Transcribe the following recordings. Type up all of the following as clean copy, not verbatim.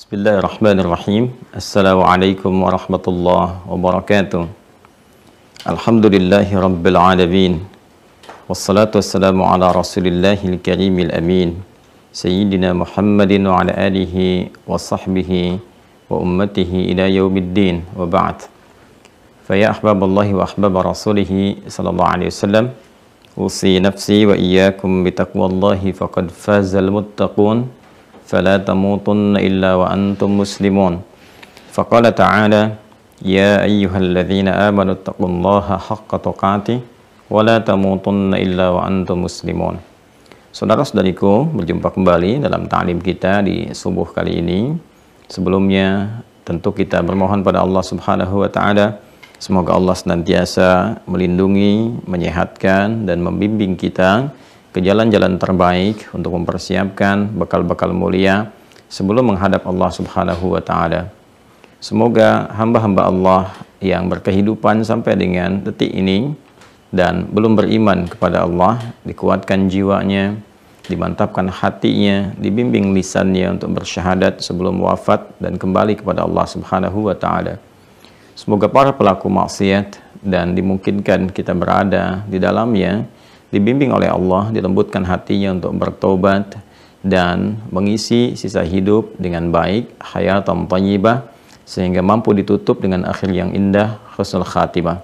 Bismillahirrahmanirrahim. Assalamualaikum warahmatullahi wabarakatuh. Alhamdulillahi rabbil alamin. Wassalatu wassalamu ala rasulillahil karimil amin. Sayyidina Muhammadin wa ala alihi wa sahbihi wa ummatihi ila yaumiddin wa ba'd. Faya ahbaballahi wa ahbaba rasulihi sallallahu alaihi wasallam. Usi nafsi wa iyyakum bitaqwallahi faqad fazal muttaqun. فلا تموتن إلا وأنتم مسلمون فقال تعالى يا أيها الذين آمنوا اتقوا الله حق تقاته ولا تموتن إلا وأنتم مسلمون. Saudara-saudariku, berjumpa kembali dalam ta'lim kita di subuh kali ini. Sebelumnya tentu kita bermohon pada Allah Subhanahu wa taala semoga Allah senantiasa melindungi, menyehatkan dan membimbing kita ke jalan-jalan terbaik untuk mempersiapkan bekal-bekal mulia sebelum menghadap Allah Subhanahu wa taala. Semoga hamba-hamba Allah yang berkehidupan sampai dengan detik ini dan belum beriman kepada Allah dikuatkan jiwanya, dimantapkan hatinya, dibimbing lisannya untuk bersyahadat sebelum wafat dan kembali kepada Allah Subhanahu wa taala. Semoga para pelaku maksiat dan dimungkinkan kita berada di dalamnya dibimbing oleh Allah, dilembutkan hatinya untuk bertobat dan mengisi sisa hidup dengan baik, hayatan thayyibah, sehingga mampu ditutup dengan akhir yang indah, husnul khatimah.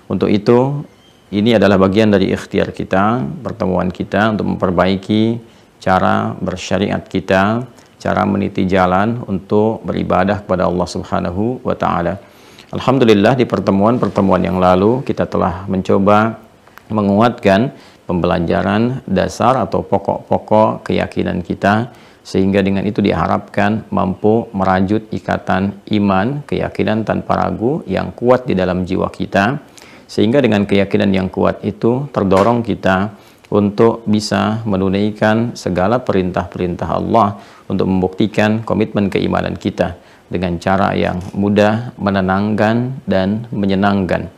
Untuk itu, ini adalah bagian dari ikhtiar kita, pertemuan kita untuk memperbaiki cara bersyariat kita, cara meniti jalan untuk beribadah kepada Allah Subhanahu wa taala. Alhamdulillah, di pertemuan-pertemuan yang lalu kita telah mencoba menguatkan pembelajaran dasar atau pokok-pokok keyakinan kita, sehingga dengan itu diharapkan mampu merajut ikatan iman, keyakinan tanpa ragu yang kuat di dalam jiwa kita, sehingga dengan keyakinan yang kuat itu terdorong kita untuk bisa menunaikan segala perintah-perintah Allah untuk membuktikan komitmen keimanan kita dengan cara yang mudah, menenangkan dan menyenangkan.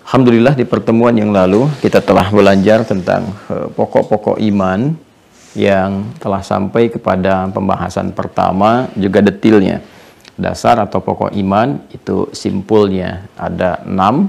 Alhamdulillah, di pertemuan yang lalu kita telah belajar tentang pokok-pokok iman yang telah sampai kepada pembahasan pertama, juga detilnya. Dasar atau pokok iman itu simpulnya ada 6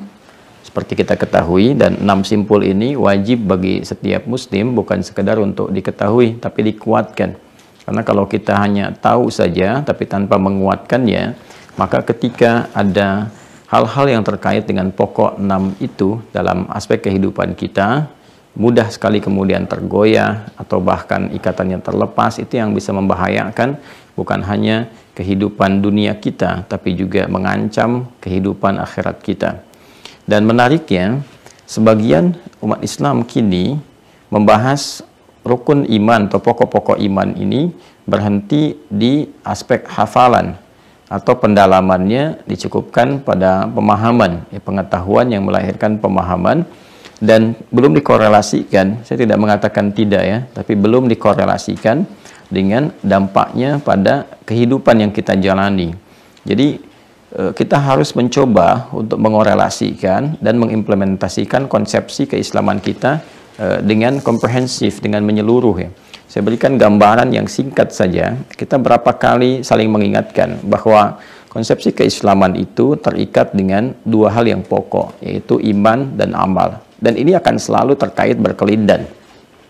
seperti kita ketahui, dan 6 simpul ini wajib bagi setiap muslim, bukan sekedar untuk diketahui tapi dikuatkan. Karena kalau kita hanya tahu saja tapi tanpa menguatkannya, maka ketika ada hal-hal yang terkait dengan pokok 6 itu dalam aspek kehidupan kita, mudah sekali kemudian tergoyah atau bahkan ikatannya terlepas. Itu yang bisa membahayakan bukan hanya kehidupan dunia kita, tapi juga mengancam kehidupan akhirat kita. Dan menariknya, sebagian umat Islam kini membahas rukun iman atau pokok-pokok iman ini berhenti di aspek hafalan atau pendalamannya, dicukupkan pada pemahaman, pengetahuan yang melahirkan pemahaman, dan belum dikorelasikan. Saya tidak mengatakan tidak ya, tapi belum dikorelasikan dengan dampaknya pada kehidupan yang kita jalani. Jadi kita harus mencoba untuk mengorelasikan dan mengimplementasikan konsepsi keislaman kita dengan komprehensif, dengan menyeluruh ya. Saya berikan gambaran yang singkat saja. Kita berapa kali saling mengingatkan bahwa konsepsi keislaman itu terikat dengan 2 hal yang pokok, yaitu iman dan amal. Dan ini akan selalu terkait berkelindan.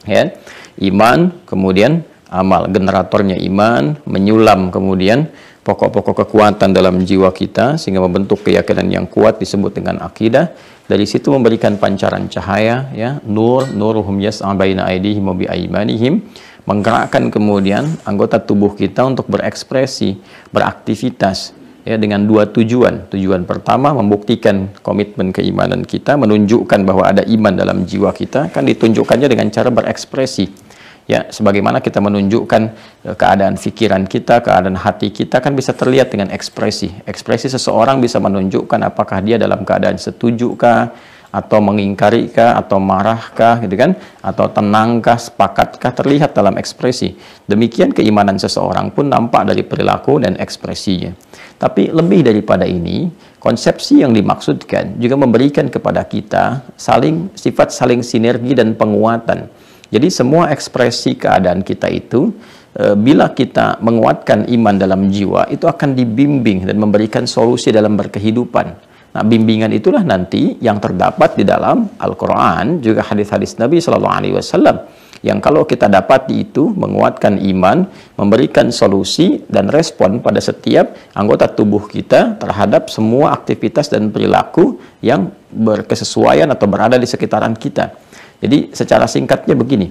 Ya. Iman, kemudian amal. Generatornya iman, menyulam kemudian pokok-pokok kekuatan dalam jiwa kita, sehingga membentuk keyakinan yang kuat disebut dengan akidah. Dari situ memberikan pancaran cahaya, ya, nuruhum yas'a baina aydihim wa bi aymanihim, menggerakkan kemudian anggota tubuh kita untuk berekspresi, beraktivitas ya, dengan 2 tujuan. Tujuan pertama, membuktikan komitmen keimanan kita, menunjukkan bahwa ada iman dalam jiwa kita, kan ditunjukkannya dengan cara berekspresi. Ya, sebagaimana kita menunjukkan keadaan pikiran kita, keadaan hati kita, kan bisa terlihat dengan ekspresi. Ekspresi seseorang bisa menunjukkan apakah dia dalam keadaan setujukah, atau mengingkarikah, atau marahkah, gitu kan, atau tenangkah, sepakatkah, terlihat dalam ekspresi. Demikian keimanan seseorang pun nampak dari perilaku dan ekspresinya. Tapi lebih daripada ini, konsepsi yang dimaksudkan juga memberikan kepada kita sifat saling sinergi dan penguatan. Jadi semua ekspresi keadaan kita itu bila kita menguatkan iman dalam jiwa, itu akan dibimbing dan memberikan solusi dalam berkehidupan. Nah, bimbingan itulah nanti yang terdapat di dalam Al-Quran, juga hadis-hadis Nabi SAW, yang kalau kita dapati itu menguatkan iman, memberikan solusi dan respon pada setiap anggota tubuh kita terhadap semua aktivitas dan perilaku yang berkesesuaian atau berada di sekitaran kita. Jadi secara singkatnya begini,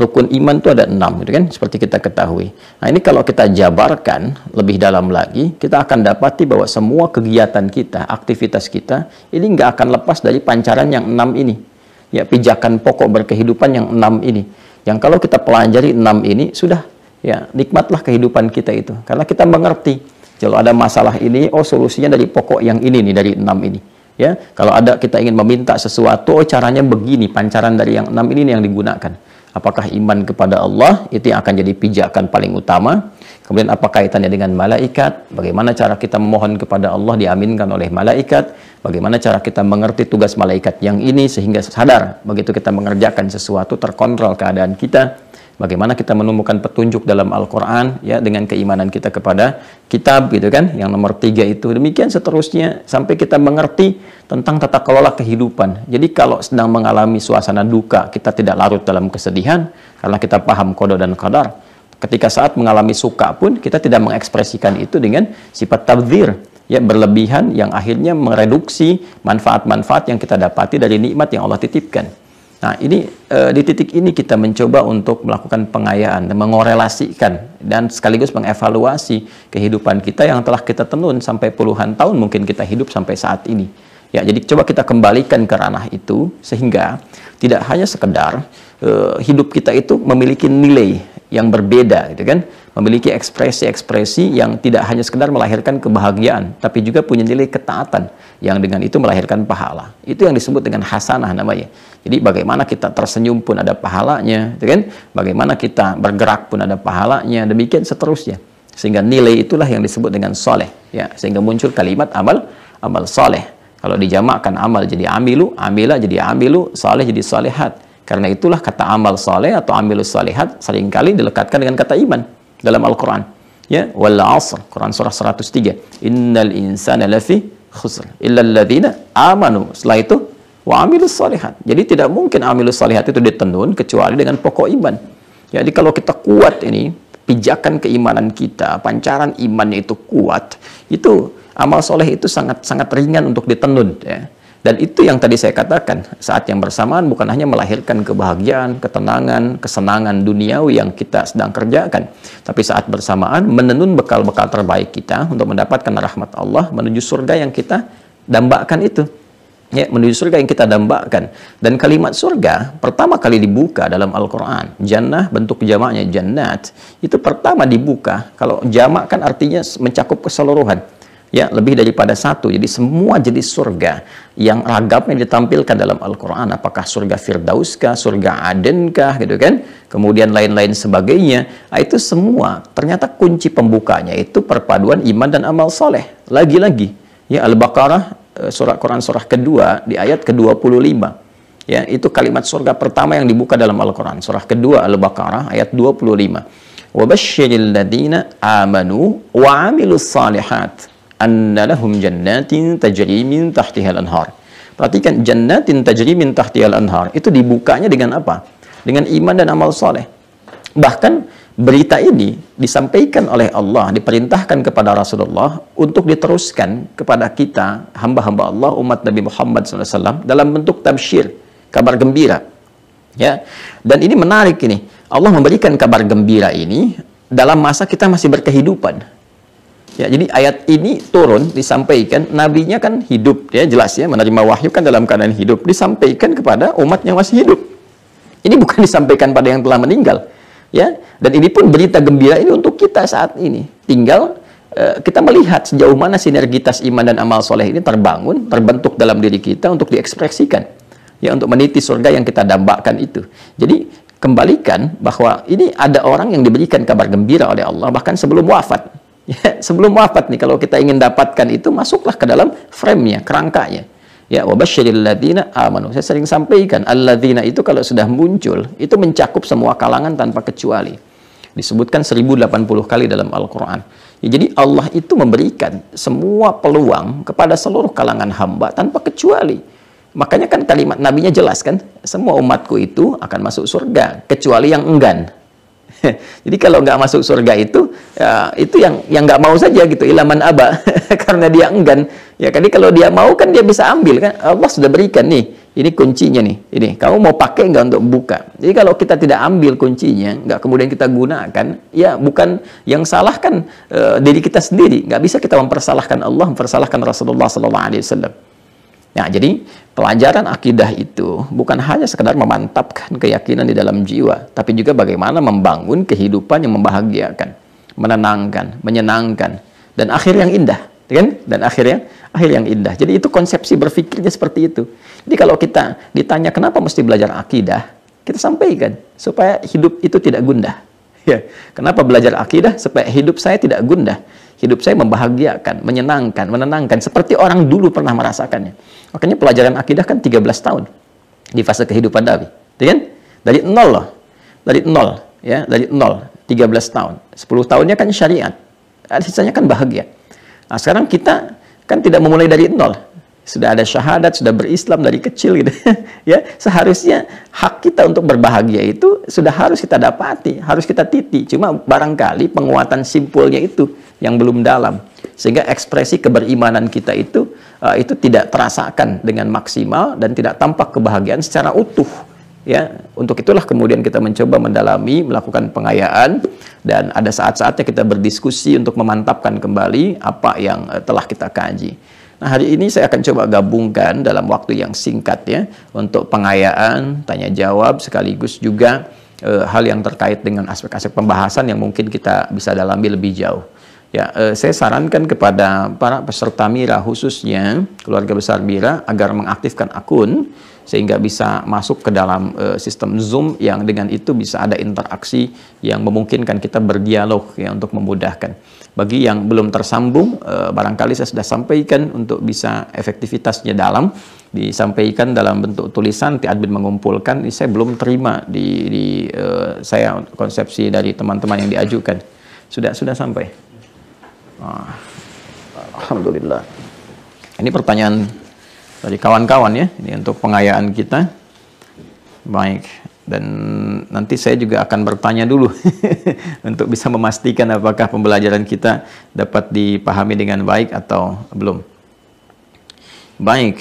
rukun iman itu ada 6, gitu kan? Seperti kita ketahui. Nah, ini kalau kita jabarkan lebih dalam lagi, kita akan dapati bahwa semua kegiatan kita, aktivitas kita, ini nggak akan lepas dari pancaran yang 6 ini. Ya, pijakan pokok berkehidupan yang 6 ini. Yang kalau kita pelajari 6 ini, sudah, ya, nikmatlah kehidupan kita itu. Karena kita mengerti, kalau ada masalah ini, oh solusinya dari pokok yang ini nih, dari 6 ini. Ya, kalau ada kita ingin meminta sesuatu, oh caranya begini, pancaran dari yang 6 ini yang digunakan. Apakah iman kepada Allah, itu yang akan jadi pijakan paling utama. Kemudian apa kaitannya dengan malaikat, bagaimana cara kita memohon kepada Allah diaminkan oleh malaikat, bagaimana cara kita mengerti tugas malaikat yang ini sehingga sadar begitu kita mengerjakan sesuatu terkontrol keadaan kita, bagaimana kita menemukan petunjuk dalam Al-Quran, ya, dengan keimanan kita kepada kitab, gitu kan, yang nomor 3 itu. Demikian seterusnya sampai kita mengerti tentang tata kelola kehidupan. Jadi kalau sedang mengalami suasana duka, kita tidak larut dalam kesedihan karena kita paham qada dan qadar. Ketika saat mengalami suka pun kita tidak mengekspresikan itu dengan sifat tabdzir, ya, berlebihan yang akhirnya mereduksi manfaat-manfaat yang kita dapati dari nikmat yang Allah titipkan. Nah, ini di titik ini kita mencoba untuk melakukan pengayaan dan mengorelasikan dan sekaligus mengevaluasi kehidupan kita yang telah kita tenun sampai puluhan tahun mungkin kita hidup sampai saat ini. Ya, jadi coba kita kembalikan ke ranah itu sehingga tidak hanya sekedar hidup kita itu memiliki nilai yang berbeda, gitu kan, memiliki ekspresi-ekspresi yang tidak hanya sekedar melahirkan kebahagiaan, tapi juga punya nilai ketaatan yang dengan itu melahirkan pahala. Itu yang disebut dengan hasanah namanya. Jadi bagaimana kita tersenyum pun ada pahalanya, gitu kan? Bagaimana kita bergerak pun ada pahalanya, demikian seterusnya. Sehingga nilai itulah yang disebut dengan soleh, ya, sehingga muncul kalimat amal soleh. Kalau dijamakkan amal jadi amilu, amila jadi amilu, soleh jadi solehat. Karena itulah kata amal soleh atau amilus solehat seringkali dilekatkan dengan kata iman dalam Al-Quran. Ya, wal asr, Quran surah 103. Innal insana lafi khusr illa alladhina amanu. Setelah itu wa amilus solehat. Jadi tidak mungkin amilus solehat itu ditenun kecuali dengan pokok iman. Jadi kalau kita kuat ini, pijakan keimanan kita, pancaran imannya itu kuat, itu amal soleh itu sangat ringan untuk ditenun, ya. Dan itu yang tadi saya katakan, saat yang bersamaan bukan hanya melahirkan kebahagiaan, ketenangan, kesenangan duniawi yang kita sedang kerjakan, tapi saat bersamaan menenun bekal-bekal terbaik kita untuk mendapatkan rahmat Allah menuju surga yang kita dambakan itu. Ya, menuju surga yang kita dambakan. Dan kalimat surga pertama kali dibuka dalam Al-Quran. Jannah, bentuk jamaknya jannat, itu pertama dibuka. Kalau jamak kan artinya mencakup keseluruhan. Ya, lebih daripada satu. Jadi semua jenis surga yang ragamnya ditampilkan dalam Al-Quran, apakah surga Firdaus kah, surga Aden kah, gitu kan, kemudian lain-lain sebagainya, itu semua ternyata kunci pembukanya itu perpaduan iman dan amal soleh. Lagi-lagi, ya, Al-Baqarah, surah Quran surah kedua di ayat ke-25, ya, itu kalimat surga pertama yang dibuka dalam Al-Quran. Surah kedua Al-Baqarah ayat 25. وَبَشِّرِ الَّذِينَ آمَنُوا وَعَمِلُوا الصَّالِحَاتِ anna lahum jannatin tajri min tahtihal anhar. Perhatikan, jannatin tajri min tahtihal anhar itu dibukanya dengan apa? Dengan iman dan amal soleh. Bahkan berita ini disampaikan oleh Allah, diperintahkan kepada Rasulullah untuk diteruskan kepada kita, hamba-hamba Allah, umat Nabi Muhammad SAW, dalam bentuk tabsyir, kabar gembira. Ya, dan ini menarik ini. Allah memberikan kabar gembira ini dalam masa kita masih berkehidupan. Ya, jadi ayat ini turun disampaikan, nabinya kan hidup, ya, jelas ya, menerima wahyu kan dalam keadaan hidup, disampaikan kepada umat yang masih hidup. Ini bukan disampaikan pada yang telah meninggal, ya. Dan ini pun berita gembira ini untuk kita saat ini. Tinggal kita melihat sejauh mana sinergitas iman dan amal soleh ini terbangun, terbentuk dalam diri kita untuk diekspresikan, ya, untuk meniti surga yang kita dambakan itu. Jadi kembalikan bahwa ini ada orang yang diberikan kabar gembira oleh Allah bahkan sebelum wafat. Ya, sebelum wafat nih, kalau kita ingin dapatkan itu, masuklah ke dalam frame-nya, kerangkanya. Ya, wabasyiril ladzina amanu. Saya sering sampaikan, alladzina itu kalau sudah muncul, itu mencakup semua kalangan tanpa kecuali. Disebutkan 1080 kali dalam Al-Quran. Ya, jadi Allah itu memberikan semua peluang kepada seluruh kalangan hamba tanpa kecuali. Makanya kan kalimat nabinya jelas kan, semua umatku itu akan masuk surga kecuali yang enggan. Jadi kalau nggak masuk surga itu, ya, itu yang nggak mau saja gitu, ilaman aba, karena dia enggan. Ya, jadi kalau dia mau kan dia bisa ambil kan, Allah sudah berikan nih, ini kuncinya nih, ini kamu mau pakai nggak untuk buka. Jadi kalau kita tidak ambil kuncinya, nggak kemudian kita gunakan, ya bukan yang salah kan diri kita sendiri. Nggak bisa kita mempersalahkan Allah, mempersalahkan Rasulullah SAW. Nah, jadi pelajaran akidah itu bukan hanya sekedar memantapkan keyakinan di dalam jiwa, tapi juga bagaimana membangun kehidupan yang membahagiakan, menenangkan, menyenangkan, dan akhir yang indah, kan? Dan akhir yang indah. Jadi itu konsepsi berpikirnya seperti itu. Jadi kalau kita ditanya kenapa mesti belajar akidah, kita sampaikan supaya hidup itu tidak gundah. Ya, kenapa belajar akidah? Supaya hidup saya tidak gundah. Hidup saya membahagiakan, menyenangkan, menenangkan seperti orang dulu pernah merasakannya. Makanya pelajaran akidah kan 13 tahun di fase kehidupan Nabi, kan? Dari nol loh. Dari nol, ya, dari nol 13 tahun. 10 tahunnya kan syariat. Sisanya kan bahagia. Nah, sekarang kita kan tidak memulai dari nol. Sudah ada syahadat, sudah berislam dari kecil gitu. Ya, seharusnya hak kita untuk berbahagia itu sudah harus kita dapati, harus kita titi. Cuma barangkali penguatan simpulnya itu yang belum dalam. Sehingga ekspresi keberimanan kita itu tidak terasakan dengan maksimal dan tidak tampak kebahagiaan secara utuh. Ya, untuk itulah kemudian kita mencoba mendalami, melakukan pengayaan, dan ada saat-saatnya kita berdiskusi untuk memantapkan kembali apa yang telah kita kaji. Nah, hari ini saya akan coba gabungkan dalam waktu yang singkat ya, untuk pengayaan, tanya jawab, sekaligus juga hal yang terkait dengan aspek-aspek pembahasan yang mungkin kita bisa dalami lebih jauh. Ya, saya sarankan kepada para peserta Mira, khususnya keluarga besar Mira, agar mengaktifkan akun sehingga bisa masuk ke dalam sistem Zoom yang dengan itu bisa ada interaksi yang memungkinkan kita berdialog ya, untuk memudahkan. Bagi yang belum tersambung, barangkali saya sudah sampaikan untuk bisa efektivitasnya dalam disampaikan dalam bentuk tulisan, nanti admin mengumpulkan. Ini saya belum terima saya konsepsi dari teman-teman yang diajukan. Sudah sampai. Alhamdulillah. Ini pertanyaan dari kawan-kawan ya, ini untuk pengayaan kita. Baik, dan nanti saya juga akan bertanya dulu untuk bisa memastikan apakah pembelajaran kita dapat dipahami dengan baik atau belum. Baik,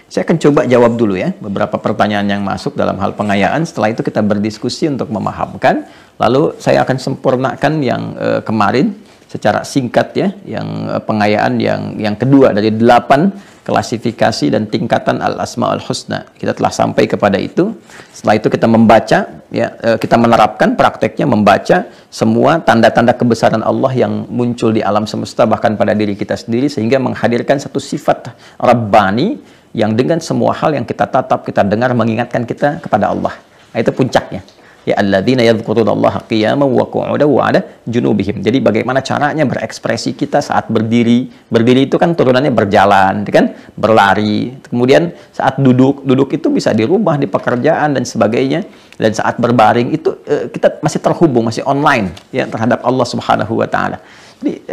saya akan coba jawab dulu ya beberapa pertanyaan yang masuk dalam hal pengayaan. Setelah itu kita berdiskusi untuk memahamkan. Lalu saya akan sempurnakan yang kemarin secara singkat ya, yang pengayaan yang kedua dari 8 klasifikasi dan tingkatan al-asma'ul husna. Kita telah sampai kepada itu. Setelah itu kita membaca ya, kita menerapkan prakteknya membaca semua tanda-tanda kebesaran Allah yang muncul di alam semesta, bahkan pada diri kita sendiri, sehingga menghadirkan satu sifat Rabbani yang dengan semua hal yang kita tatap, kita dengar, mengingatkan kita kepada Allah. Nah, itu puncaknya. Ya, alladzina yadhkurunallaha qiyaman wa qu'udan wa 'ala junubihim. Jadi bagaimana caranya berekspresi kita saat berdiri. Berdiri itu kan turunannya berjalan, kan? Berlari. Kemudian saat duduk itu bisa dirubah di pekerjaan dan sebagainya. Dan saat berbaring itu kita masih terhubung, masih online ya terhadap Allah Subhanahu wa taala. Jadi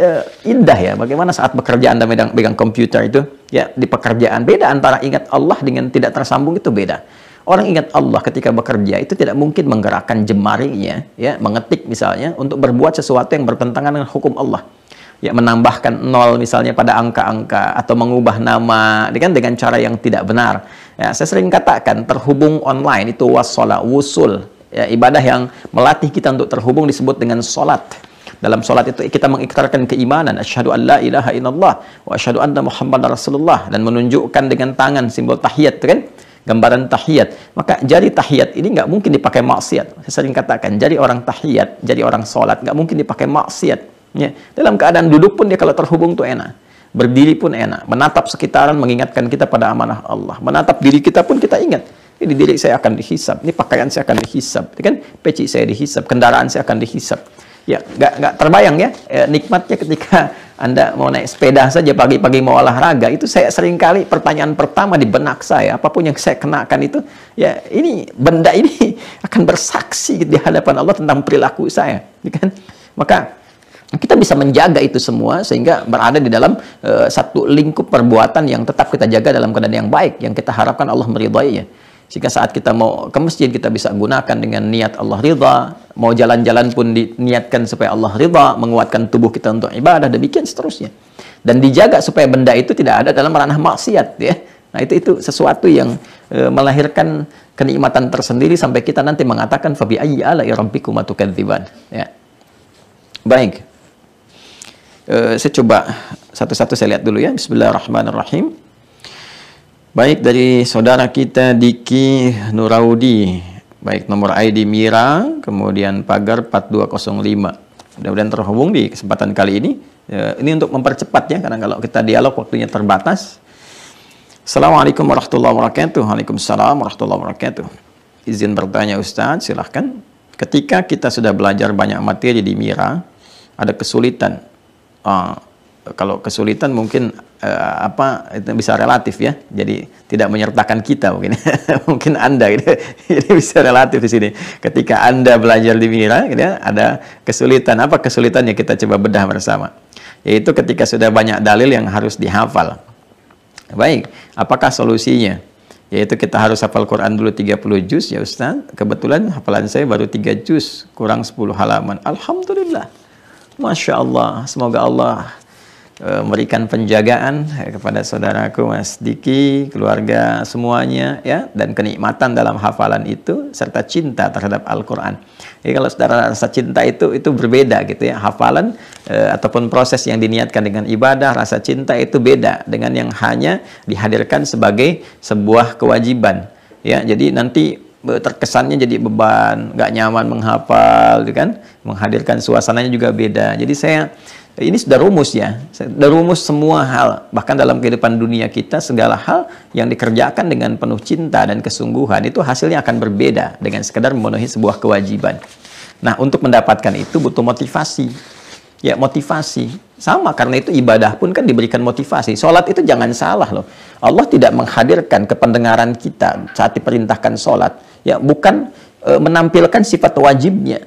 indah ya bagaimana saat bekerja Anda megang komputer itu ya, di pekerjaan beda antara ingat Allah dengan tidak tersambung, itu beda. Orang ingat Allah ketika bekerja itu tidak mungkin menggerakkan jemarinya, ya, mengetik misalnya untuk berbuat sesuatu yang bertentangan dengan hukum Allah. Ya, menambahkan nol misalnya pada angka-angka atau mengubah nama dengan cara yang tidak benar. Ya, saya sering katakan terhubung online itu wassalah, wusul. Ya, ibadah yang melatih kita untuk terhubung disebut dengan sholat. Dalam sholat itu kita mengikrarkan keimanan, asyhadu an la ilaha illallah wa asyhadu anna muhammadar rasulullah, dan menunjukkan dengan tangan simbol tahiyat, kan? Gambaran tahiyat. Maka jari tahiyat ini nggak mungkin dipakai maksiat. Saya sering katakan, jari orang tahiyat, jari orang sholat nggak mungkin dipakai maksiat. Ya. Dalam keadaan duduk pun dia kalau terhubung tuh enak. Berdiri pun enak. Menatap sekitaran mengingatkan kita pada amanah Allah. Menatap diri kita pun kita ingat. Ini diri saya akan dihisab. Ini pakaian saya akan dihisab. Kan? Peci saya dihisab. Kendaraan saya akan dihisab. Ya, nggak terbayang ya, nikmatnya ketika Anda mau naik sepeda saja pagi-pagi mau olahraga, itu saya seringkali pertanyaan pertama di benak saya, apapun yang saya kenakan itu, ya ini benda ini akan bersaksi di hadapan Allah tentang perilaku saya, ya kan? Maka kita bisa menjaga itu semua sehingga berada di dalam satu lingkup perbuatan yang tetap kita jaga dalam keadaan yang baik, yang kita harapkan Allah meridainya. Sehingga saat kita mau ke masjid, kita bisa gunakan dengan niat Allah ridha. Mau jalan-jalan pun diniatkan supaya Allah ridha, menguatkan tubuh kita untuk ibadah, demikian seterusnya. Dan dijaga supaya benda itu tidak ada dalam ranah maksiat, ya. Nah, itu sesuatu yang melahirkan kenikmatan tersendiri sampai kita nanti mengatakan fa bi ayyi ala'i rabbikuma tukadziban, ya. Baik. Saya coba satu-satu saya lihat dulu ya. Bismillahirrahmanirrahim. Baik, dari saudara kita Diki Nuraudi. Baik, nomor ID Mira, kemudian pagar 4205. Mudah-mudahan terhubung di kesempatan kali ini. Ini untuk mempercepat ya, karena kalau kita dialog waktunya terbatas. Assalamualaikum warahmatullahi wabarakatuh. Waalaikumsalam warahmatullahi wabarakatuh. Izin bertanya Ustaz, silahkan. Ketika kita sudah belajar banyak materi di Mira, ada kesulitan. Kalau kesulitan mungkin itu bisa relatif ya, jadi tidak menyertakan kita mungkin mungkin Anda gitu. Jadi bisa relatif di sini. Ketika Anda belajar di Mira gitu, ada kesulitan. Apa kesulitannya, kita coba bedah bersama, yaitu ketika sudah banyak dalil yang harus dihafal. Baik, apakah solusinya? Yaitu kita harus hafal Quran dulu 30 juz ya Ustaz. Kebetulan hafalan saya baru 3 juz kurang 10 halaman. Alhamdulillah, Masya Allah. Semoga Allah memberikan penjagaan kepada saudaraku Mas Diki, keluarga semuanya ya, dan kenikmatan dalam hafalan itu serta cinta terhadap Al-Qur'an. Jadi kalau saudara rasa cinta itu berbeda gitu ya. Hafalan ataupun proses yang diniatkan dengan ibadah, rasa cinta itu beda dengan yang hanya dihadirkan sebagai sebuah kewajiban. Ya, jadi nanti terkesannya jadi beban, nggak nyaman menghafal, gitu kan? Menghadirkan suasananya juga beda. Jadi ini sudah rumus ya, sudah rumus semua hal, bahkan dalam kehidupan dunia kita segala hal yang dikerjakan dengan penuh cinta dan kesungguhan itu hasilnya akan berbeda dengan sekedar memenuhi sebuah kewajiban. Nah, untuk mendapatkan itu butuh motivasi. Ya, motivasi. Sama, karena itu ibadah pun kan diberikan motivasi. Sholat itu jangan salah loh. Allah tidak menghadirkan kependengaran kita saat diperintahkan sholat. Ya, bukan menampilkan sifat wajibnya.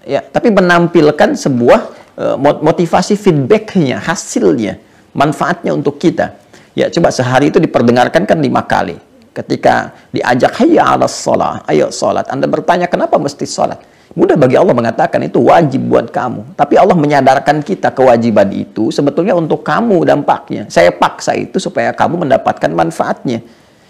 Ya, tapi menampilkan sebuah motivasi, feedbacknya, hasilnya, manfaatnya untuk kita. Ya, coba sehari itu diperdengarkan kan 5 kali. Ketika diajak hayya 'alas shalah, ayo sholat, Anda bertanya kenapa mesti sholat? Mudah bagi Allah mengatakan itu wajib buat kamu. Tapi Allah menyadarkan kita kewajiban itu sebetulnya untuk kamu dampaknya. Saya paksa itu supaya kamu mendapatkan manfaatnya.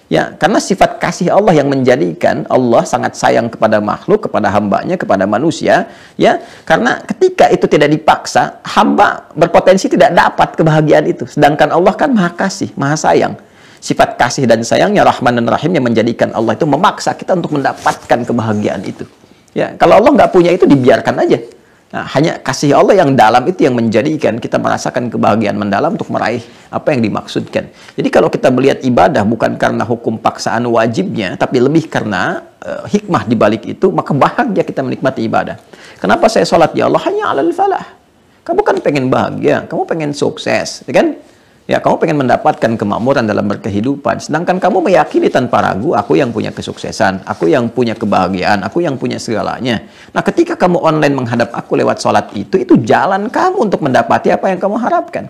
Ya, karena sifat kasih Allah yang menjadikan Allah sangat sayang kepada makhluk, kepada hambanya, kepada manusia. Ya, karena ketika itu tidak dipaksa, hamba berpotensi tidak dapat kebahagiaan itu. Sedangkan Allah kan maha kasih, maha sayang. Sifat kasih dan sayangnya, Rahman dan Rahim, yang menjadikan Allah itu memaksa kita untuk mendapatkan kebahagiaan itu. Ya, kalau Allah nggak punya itu, dibiarkan aja. Nah, hanya kasih Allah yang dalam itu yang menjadikan kita merasakan kebahagiaan mendalam untuk meraih apa yang dimaksudkan. Jadi kalau kita melihat ibadah bukan karena hukum paksaan wajibnya, tapi lebih karena hikmah di balik itu, maka bahagia kita menikmati ibadah. Kenapa saya sholat ya Allah? Hanya alal falah. Kamu kan pengen bahagia, kamu pengen sukses, ya kan? Ya, kamu pengen mendapatkan kemakmuran dalam berkehidupan. Sedangkan kamu meyakini tanpa ragu, aku yang punya kesuksesan, aku yang punya kebahagiaan, aku yang punya segalanya. Nah, ketika kamu online menghadap aku lewat sholat itu jalan kamu untuk mendapati apa yang kamu harapkan.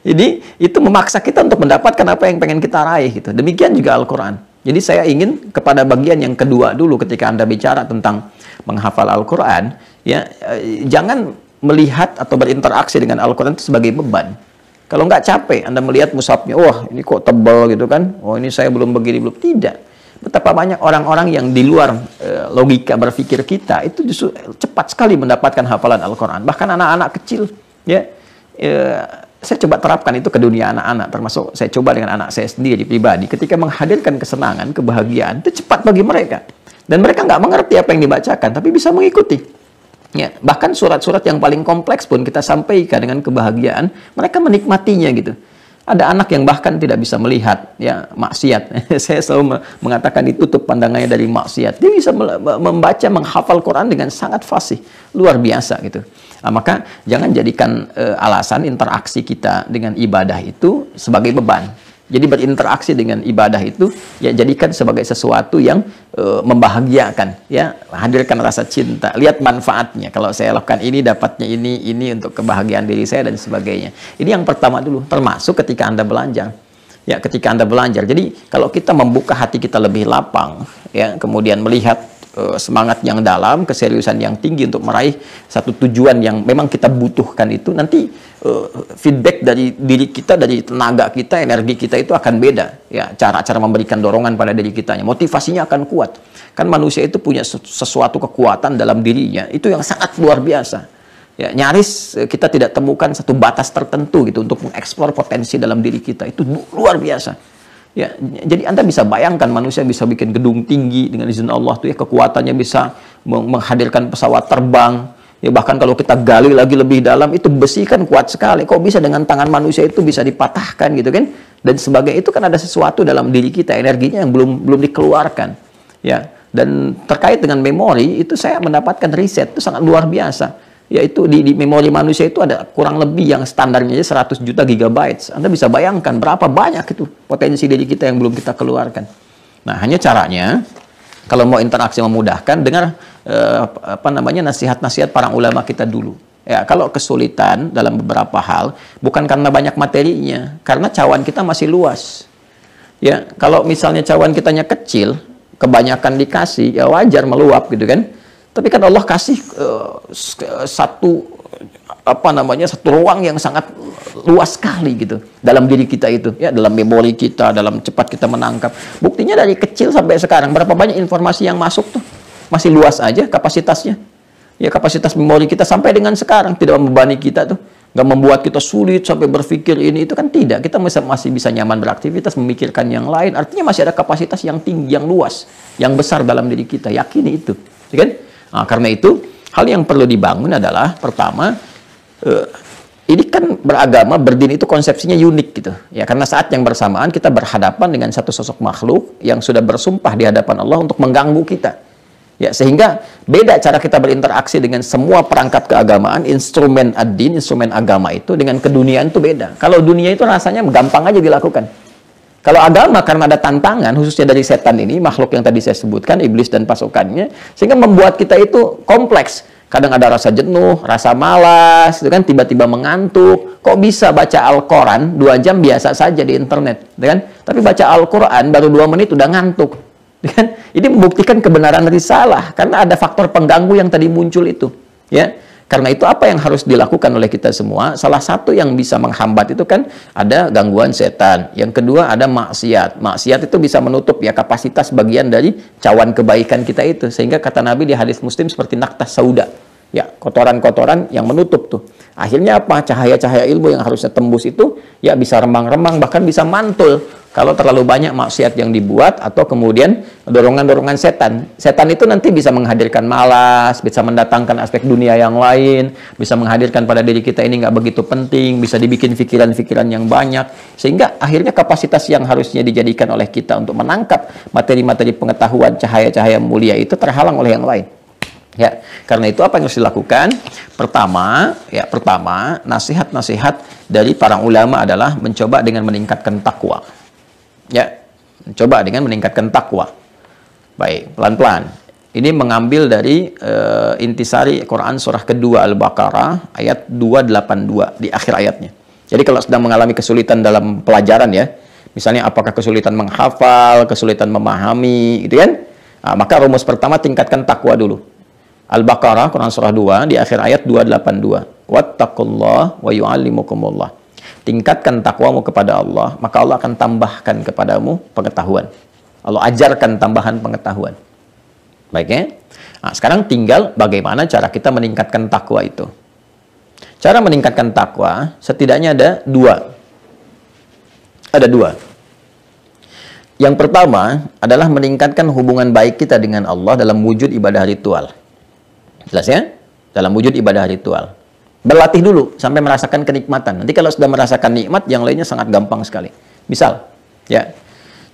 Jadi, itu memaksa kita untuk mendapatkan apa yang pengen kita raih. Gitu. Demikian juga Al-Quran. Jadi, saya ingin kepada bagian yang kedua dulu ketika Anda bicara tentang menghafal Al-Quran, ya, jangan melihat atau berinteraksi dengan Al-Quran itu sebagai beban. Kalau nggak capek, Anda melihat mushafnya, wah ini kok tebal gitu kan, oh ini saya belum begini, belum. Tidak. Betapa banyak orang-orang yang di luar logika berpikir kita, itu justru cepat sekali mendapatkan hafalan Al-Quran. Bahkan anak-anak kecil, ya, saya coba terapkan itu ke dunia anak-anak, termasuk saya coba dengan anak saya sendiri, pribadi. Ketika menghadirkan kesenangan, kebahagiaan, itu cepat bagi mereka. Dan mereka nggak mengerti apa yang dibacakan, tapi bisa mengikuti. Ya, bahkan surat-surat yang paling kompleks pun kita sampaikan dengan kebahagiaan, mereka menikmatinya gitu. Ada anak yang bahkan tidak bisa melihat ya maksiat. Saya selalu mengatakan ditutup pandangannya dari maksiat. Dia bisa membaca, menghafal Quran dengan sangat fasih, luar biasa gitu. Nah, maka jangan jadikan alasan interaksi kita dengan ibadah itu sebagai beban. Jadi berinteraksi dengan ibadah itu ya jadikan sebagai sesuatu yang membahagiakan, ya, hadirkan rasa cinta, lihat manfaatnya. Kalau saya lakukan ini dapatnya ini untuk kebahagiaan diri saya dan sebagainya. Ini yang pertama dulu, termasuk ketika Anda belajar. Ya, ketika Anda belajar. Jadi kalau kita membuka hati kita lebih lapang, ya, kemudian melihat semangat yang dalam, keseriusan yang tinggi untuk meraih satu tujuan yang memang kita butuhkan itu, nanti feedback dari diri kita, dari tenaga kita, energi kita itu akan beda. Ya, cara-cara memberikan dorongan pada diri kita, motivasinya akan kuat. Kan manusia itu punya sesuatu kekuatan dalam dirinya, itu yang sangat luar biasa. Ya, nyaris kita tidak temukan satu batas tertentu gitu untuk mengeksplor potensi dalam diri kita, itu luar biasa. Ya, jadi Anda bisa bayangkan manusia bisa bikin gedung tinggi dengan izin Allah tuh ya, kekuatannya bisa menghadirkan pesawat terbang. Ya, bahkan kalau kita gali lagi lebih dalam, itu besi kan kuat sekali. Kok bisa dengan tangan manusia itu bisa dipatahkan gitu kan? Dan sebagainya, itu kan ada sesuatu dalam diri kita, energinya yang belum dikeluarkan. Ya, dan terkait dengan memori itu saya mendapatkan riset itu sangat luar biasa. Yaitu di memori manusia itu ada kurang lebih yang standarnya 100 juta gigabytes. Anda bisa bayangkan berapa banyak itu potensi diri kita yang belum kita keluarkan. Nah, hanya caranya kalau mau interaksi memudahkan, dengar nasihat-nasihat para ulama kita dulu. Ya, kalau kesulitan dalam beberapa hal bukan karena banyak materinya, karena cawan kita masih luas. Ya, kalau misalnya cawan kitanya kecil, kebanyakan dikasih, ya wajar meluap gitu kan. Tapi kan Allah kasih satu ruang yang sangat luas sekali gitu dalam diri kita itu, ya, dalam memori kita, dalam cepat kita menangkap. Buktinya dari kecil sampai sekarang berapa banyak informasi yang masuk tuh, masih luas aja kapasitasnya. Ya, kapasitas memori kita sampai dengan sekarang tidak membebani kita tuh, nggak membuat kita sulit sampai berpikir ini itu kan tidak. Kita masih bisa nyaman beraktivitas, memikirkan yang lain. Artinya masih ada kapasitas yang tinggi, yang luas, yang besar dalam diri kita. Yakini itu, ya kan? Nah, karena itu, hal yang perlu dibangun adalah, pertama, ini kan beragama, berdini itu konsepsinya unik gitu. Ya, karena saat yang bersamaan kita berhadapan dengan satu sosok makhluk yang sudah bersumpah di hadapan Allah untuk mengganggu kita. Ya, sehingga beda cara kita berinteraksi dengan semua perangkat keagamaan, instrumen ad-din, instrumen agama itu dengan keduniaan itu beda. Kalau dunia itu rasanya gampang aja dilakukan. Kalau agama karena ada tantangan, khususnya dari setan ini, makhluk yang tadi saya sebutkan, iblis dan pasukannya, sehingga membuat kita itu kompleks. Kadang ada rasa jenuh, rasa malas, itu kan, tiba-tiba mengantuk. Kok bisa baca Al-Quran 2 jam biasa saja di internet, kan? Tapi baca Al-Quran baru 2 menit udah ngantuk, kan? Ini membuktikan kebenaran risalah, karena ada faktor pengganggu yang tadi muncul itu, ya. Karena itu apa yang harus dilakukan oleh kita semua? Salah satu yang bisa menghambat itu kan ada gangguan setan. Yang kedua ada maksiat. Maksiat itu bisa menutup ya kapasitas bagian dari cawan kebaikan kita itu. Sehingga kata Nabi di hadis Muslim seperti naktas sauda. Ya, kotoran-kotoran yang menutup tuh. Akhirnya apa? Cahaya-cahaya ilmu yang harusnya tembus itu ya bisa remang-remang, bahkan bisa mantul kalau terlalu banyak maksiat yang dibuat atau kemudian dorongan-dorongan setan. Setan itu nanti bisa menghadirkan malas, bisa mendatangkan aspek dunia yang lain, bisa menghadirkan pada diri kita ini nggak begitu penting, bisa dibikin pikiran-pikiran yang banyak, sehingga akhirnya kapasitas yang harusnya dijadikan oleh kita untuk menangkap materi-materi pengetahuan, cahaya-cahaya mulia itu terhalang oleh yang lain. Ya, karena itu apa yang harus dilakukan? Pertama, nasihat-nasihat dari para ulama adalah mencoba dengan meningkatkan takwa. Ya, mencoba dengan meningkatkan takwa. Baik, pelan-pelan. Ini mengambil dari intisari Quran surah kedua Al-Baqarah ayat 282 di akhir ayatnya. Jadi kalau sedang mengalami kesulitan dalam pelajaran ya, misalnya apakah kesulitan menghafal, kesulitan memahami, gitu kan? Nah, maka rumus pertama tingkatkan takwa dulu. Al-Baqarah, Quran Surah 2, di akhir ayat 282. Wattaqullah wa yu'allimukumullah. Tingkatkan takwamu kepada Allah, maka Allah akan tambahkan kepadamu pengetahuan. Allah ajarkan tambahan pengetahuan. Baik ya? Nah, sekarang tinggal bagaimana cara kita meningkatkan takwa itu. Cara meningkatkan takwa, setidaknya ada dua. Ada dua. Yang pertama adalah meningkatkan hubungan baik kita dengan Allah dalam wujud ibadah ritual. Jelas ya? Dalam wujud ibadah ritual. Berlatih dulu sampai merasakan kenikmatan. Nanti kalau sudah merasakan nikmat, yang lainnya sangat gampang sekali. Misal, ya,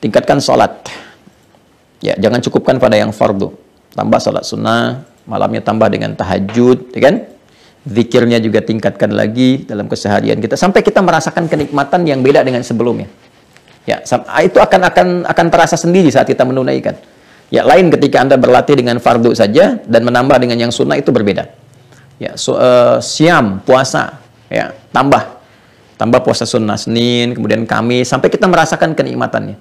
tingkatkan sholat. Ya, jangan cukupkan pada yang fardu. Tambah sholat sunnah, malamnya tambah dengan tahajud, ya kan? Zikirnya juga tingkatkan lagi dalam keseharian kita sampai kita merasakan kenikmatan yang beda dengan sebelumnya. Ya, itu akan terasa sendiri saat kita menunaikan. Ya, lain ketika Anda berlatih dengan fardu saja dan menambah dengan yang sunnah itu berbeda. Ya, siam, puasa, ya, tambah puasa sunnah Senin, kemudian Kamis sampai kita merasakan kenikmatannya.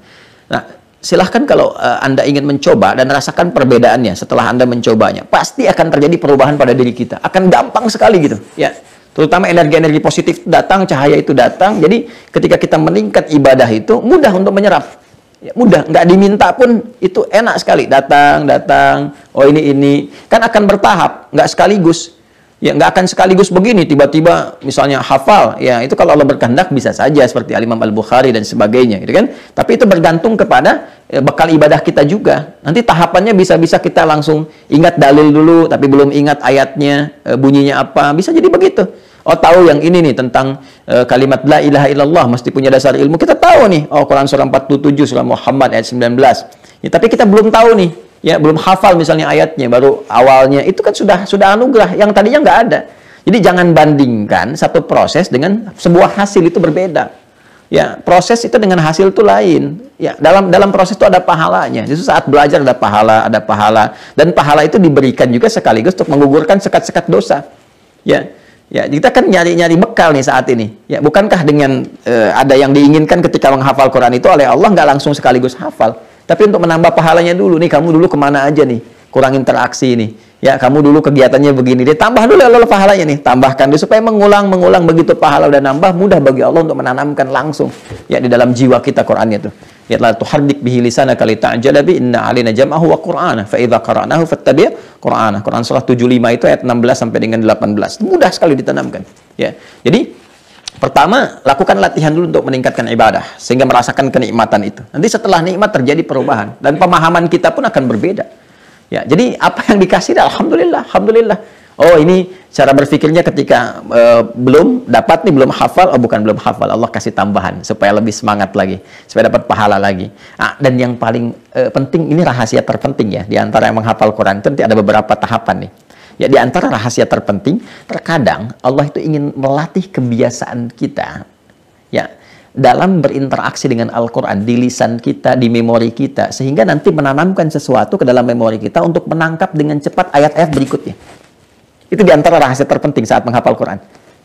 Nah, silahkan kalau Anda ingin mencoba dan rasakan perbedaannya setelah Anda mencobanya, pasti akan terjadi perubahan pada diri kita. Akan gampang sekali gitu, ya. Terutama energi-energi positif datang, cahaya itu datang. Jadi ketika kita meningkat ibadah itu mudah untuk menyerap. Ya, mudah, nggak diminta pun itu enak sekali. Datang, oh ini kan akan bertahap, nggak sekaligus. Ya, nggak akan sekaligus begini, tiba-tiba misalnya hafal, ya itu kalau Allah berkehendak bisa saja seperti Al-Imam Al-Bukhari dan sebagainya, gitu kan? Tapi itu bergantung kepada bekal ibadah kita juga. Nanti tahapannya bisa-bisa kita langsung ingat dalil dulu, tapi belum ingat ayatnya, bunyinya apa, bisa jadi begitu. Oh, tahu yang ini nih tentang kalimat la ilaha illallah, mesti punya dasar ilmu. Kita tahu nih, oh Quran surah 47, surah Muhammad ayat 19. Ya, tapi kita belum tahu nih. Ya, belum hafal misalnya ayatnya, baru awalnya, itu kan sudah anugerah, yang tadinya nggak ada. Jadi jangan bandingkan satu proses dengan sebuah hasil, itu berbeda. Ya, proses itu dengan hasil itu lain. Ya, dalam proses itu ada pahalanya. Justru saat belajar ada pahala, dan pahala itu diberikan juga sekaligus untuk menggugurkan sekat-sekat dosa. Ya, kita kan nyari bekal nih saat ini. Ya, bukankah dengan ada yang diinginkan ketika menghafal Quran itu oleh Allah nggak langsung sekaligus hafal? Tapi untuk menambah pahalanya dulu, nih kamu dulu kemana aja nih, kurang interaksi nih, ya kamu dulu kegiatannya begini, dia tambah dulu Allah pahalanya nih, tambahkan dulu supaya mengulang begitu pahala udah nambah, mudah bagi Allah untuk menanamkan langsung ya di dalam jiwa kita Qurannya tuh. Ya la tuharrik bihi lisanaka lita'jala bi inna alaina jam'ahu wa qur'ana fa idza qara'nahu fattabi' qur'ana. Quran surah 75 itu ayat 16 sampai dengan 18. Mudah sekali ditanamkan. Ya. Jadi pertama, lakukan latihan dulu untuk meningkatkan ibadah sehingga merasakan kenikmatan itu. Nanti setelah nikmat terjadi perubahan dan pemahaman kita pun akan berbeda. Ya, jadi apa yang dikasih, alhamdulillah. Oh, ini cara berpikirnya ketika belum dapat nih, belum hafal, bukan belum hafal, Allah kasih tambahan supaya lebih semangat lagi, supaya dapat pahala lagi. Dan yang paling penting, ini rahasia terpenting ya, di antara yang menghafal Quran itu nanti ada beberapa tahapan nih. Ya, di antara rahasia terpenting, terkadang Allah itu ingin melatih kebiasaan kita ya dalam berinteraksi dengan Al-Quran di lisan kita, di memori kita, sehingga nanti menanamkan sesuatu ke dalam memori kita untuk menangkap dengan cepat ayat-ayat berikutnya. Itu di antara rahasia terpenting saat menghafal Quran.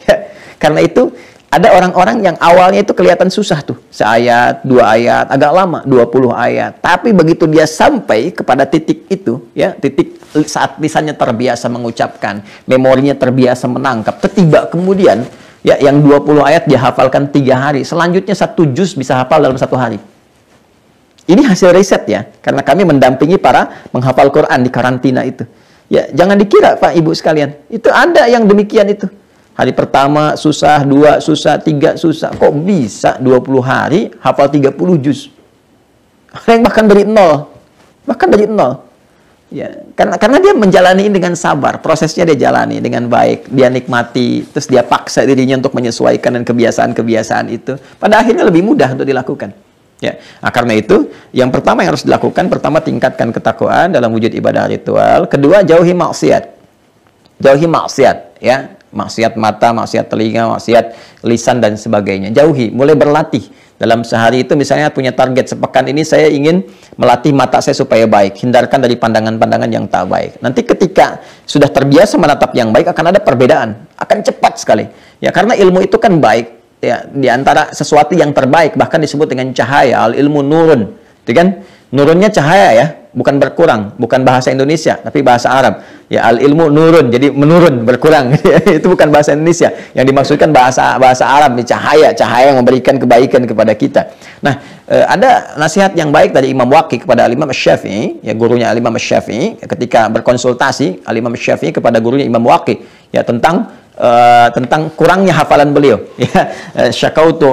Ya, karena itu ada orang-orang yang awalnya itu kelihatan susah tuh, seayat, 2 ayat, agak lama, 20 ayat. Tapi begitu dia sampai kepada titik itu, ya, titik saat lisannya terbiasa mengucapkan, memorinya terbiasa menangkap, tiba kemudian, ya, yang 20 ayat dia hafalkan 3 hari, selanjutnya 1 juz bisa hafal dalam 1 hari. Ini hasil riset ya, karena kami mendampingi para menghafal Quran di karantina itu. Ya, jangan dikira Pak Ibu sekalian, itu ada yang demikian itu. Hari pertama susah, 2 susah, 3 susah. Kok bisa 20 hari hafal 30 juz? Ada yang bahkan dari 0. Bahkan dari 0. Ya, karena dia menjalani ini dengan sabar. Prosesnya dia jalani dengan baik. Dia nikmati. Terus dia paksa dirinya untuk menyesuaikan dengan kebiasaan-kebiasaan itu. Pada akhirnya lebih mudah untuk dilakukan. Ya, karena itu, yang pertama yang harus dilakukan, pertama tingkatkan ketakwaan dalam wujud ibadah ritual. Kedua, jauhi maksiat. Jauhi maksiat, ya. Maksiat mata, maksiat telinga, maksiat lisan dan sebagainya. Jauhi, mulai berlatih. Dalam sehari itu misalnya punya target, sepekan ini saya ingin melatih mata saya supaya baik. Hindarkan dari pandangan-pandangan yang tak baik. Nanti ketika sudah terbiasa menatap yang baik, akan ada perbedaan. Akan cepat sekali. Ya, karena ilmu itu kan baik. Ya, di antara sesuatu yang terbaik, bahkan disebut dengan cahaya. Al-ilmu nurun. Itu kan? Nurunnya cahaya ya, bukan berkurang, bukan bahasa Indonesia, tapi bahasa Arab. Ya, al-ilmu nurun, jadi menurun, berkurang. Itu bukan bahasa Indonesia. Yang dimaksudkan bahasa Arab, cahaya yang memberikan kebaikan kepada kita. Nah, ada nasihat yang baik dari Imam Waqi kepada Al-Imam Asy-Syafi'i, ya gurunya Al-Imam Asy-Syafi'i, ketika berkonsultasi Al-Imam Asy-Syafi'i kepada gurunya Imam Waqi, ya tentang tentang kurangnya hafalan beliau. Ya, syakautu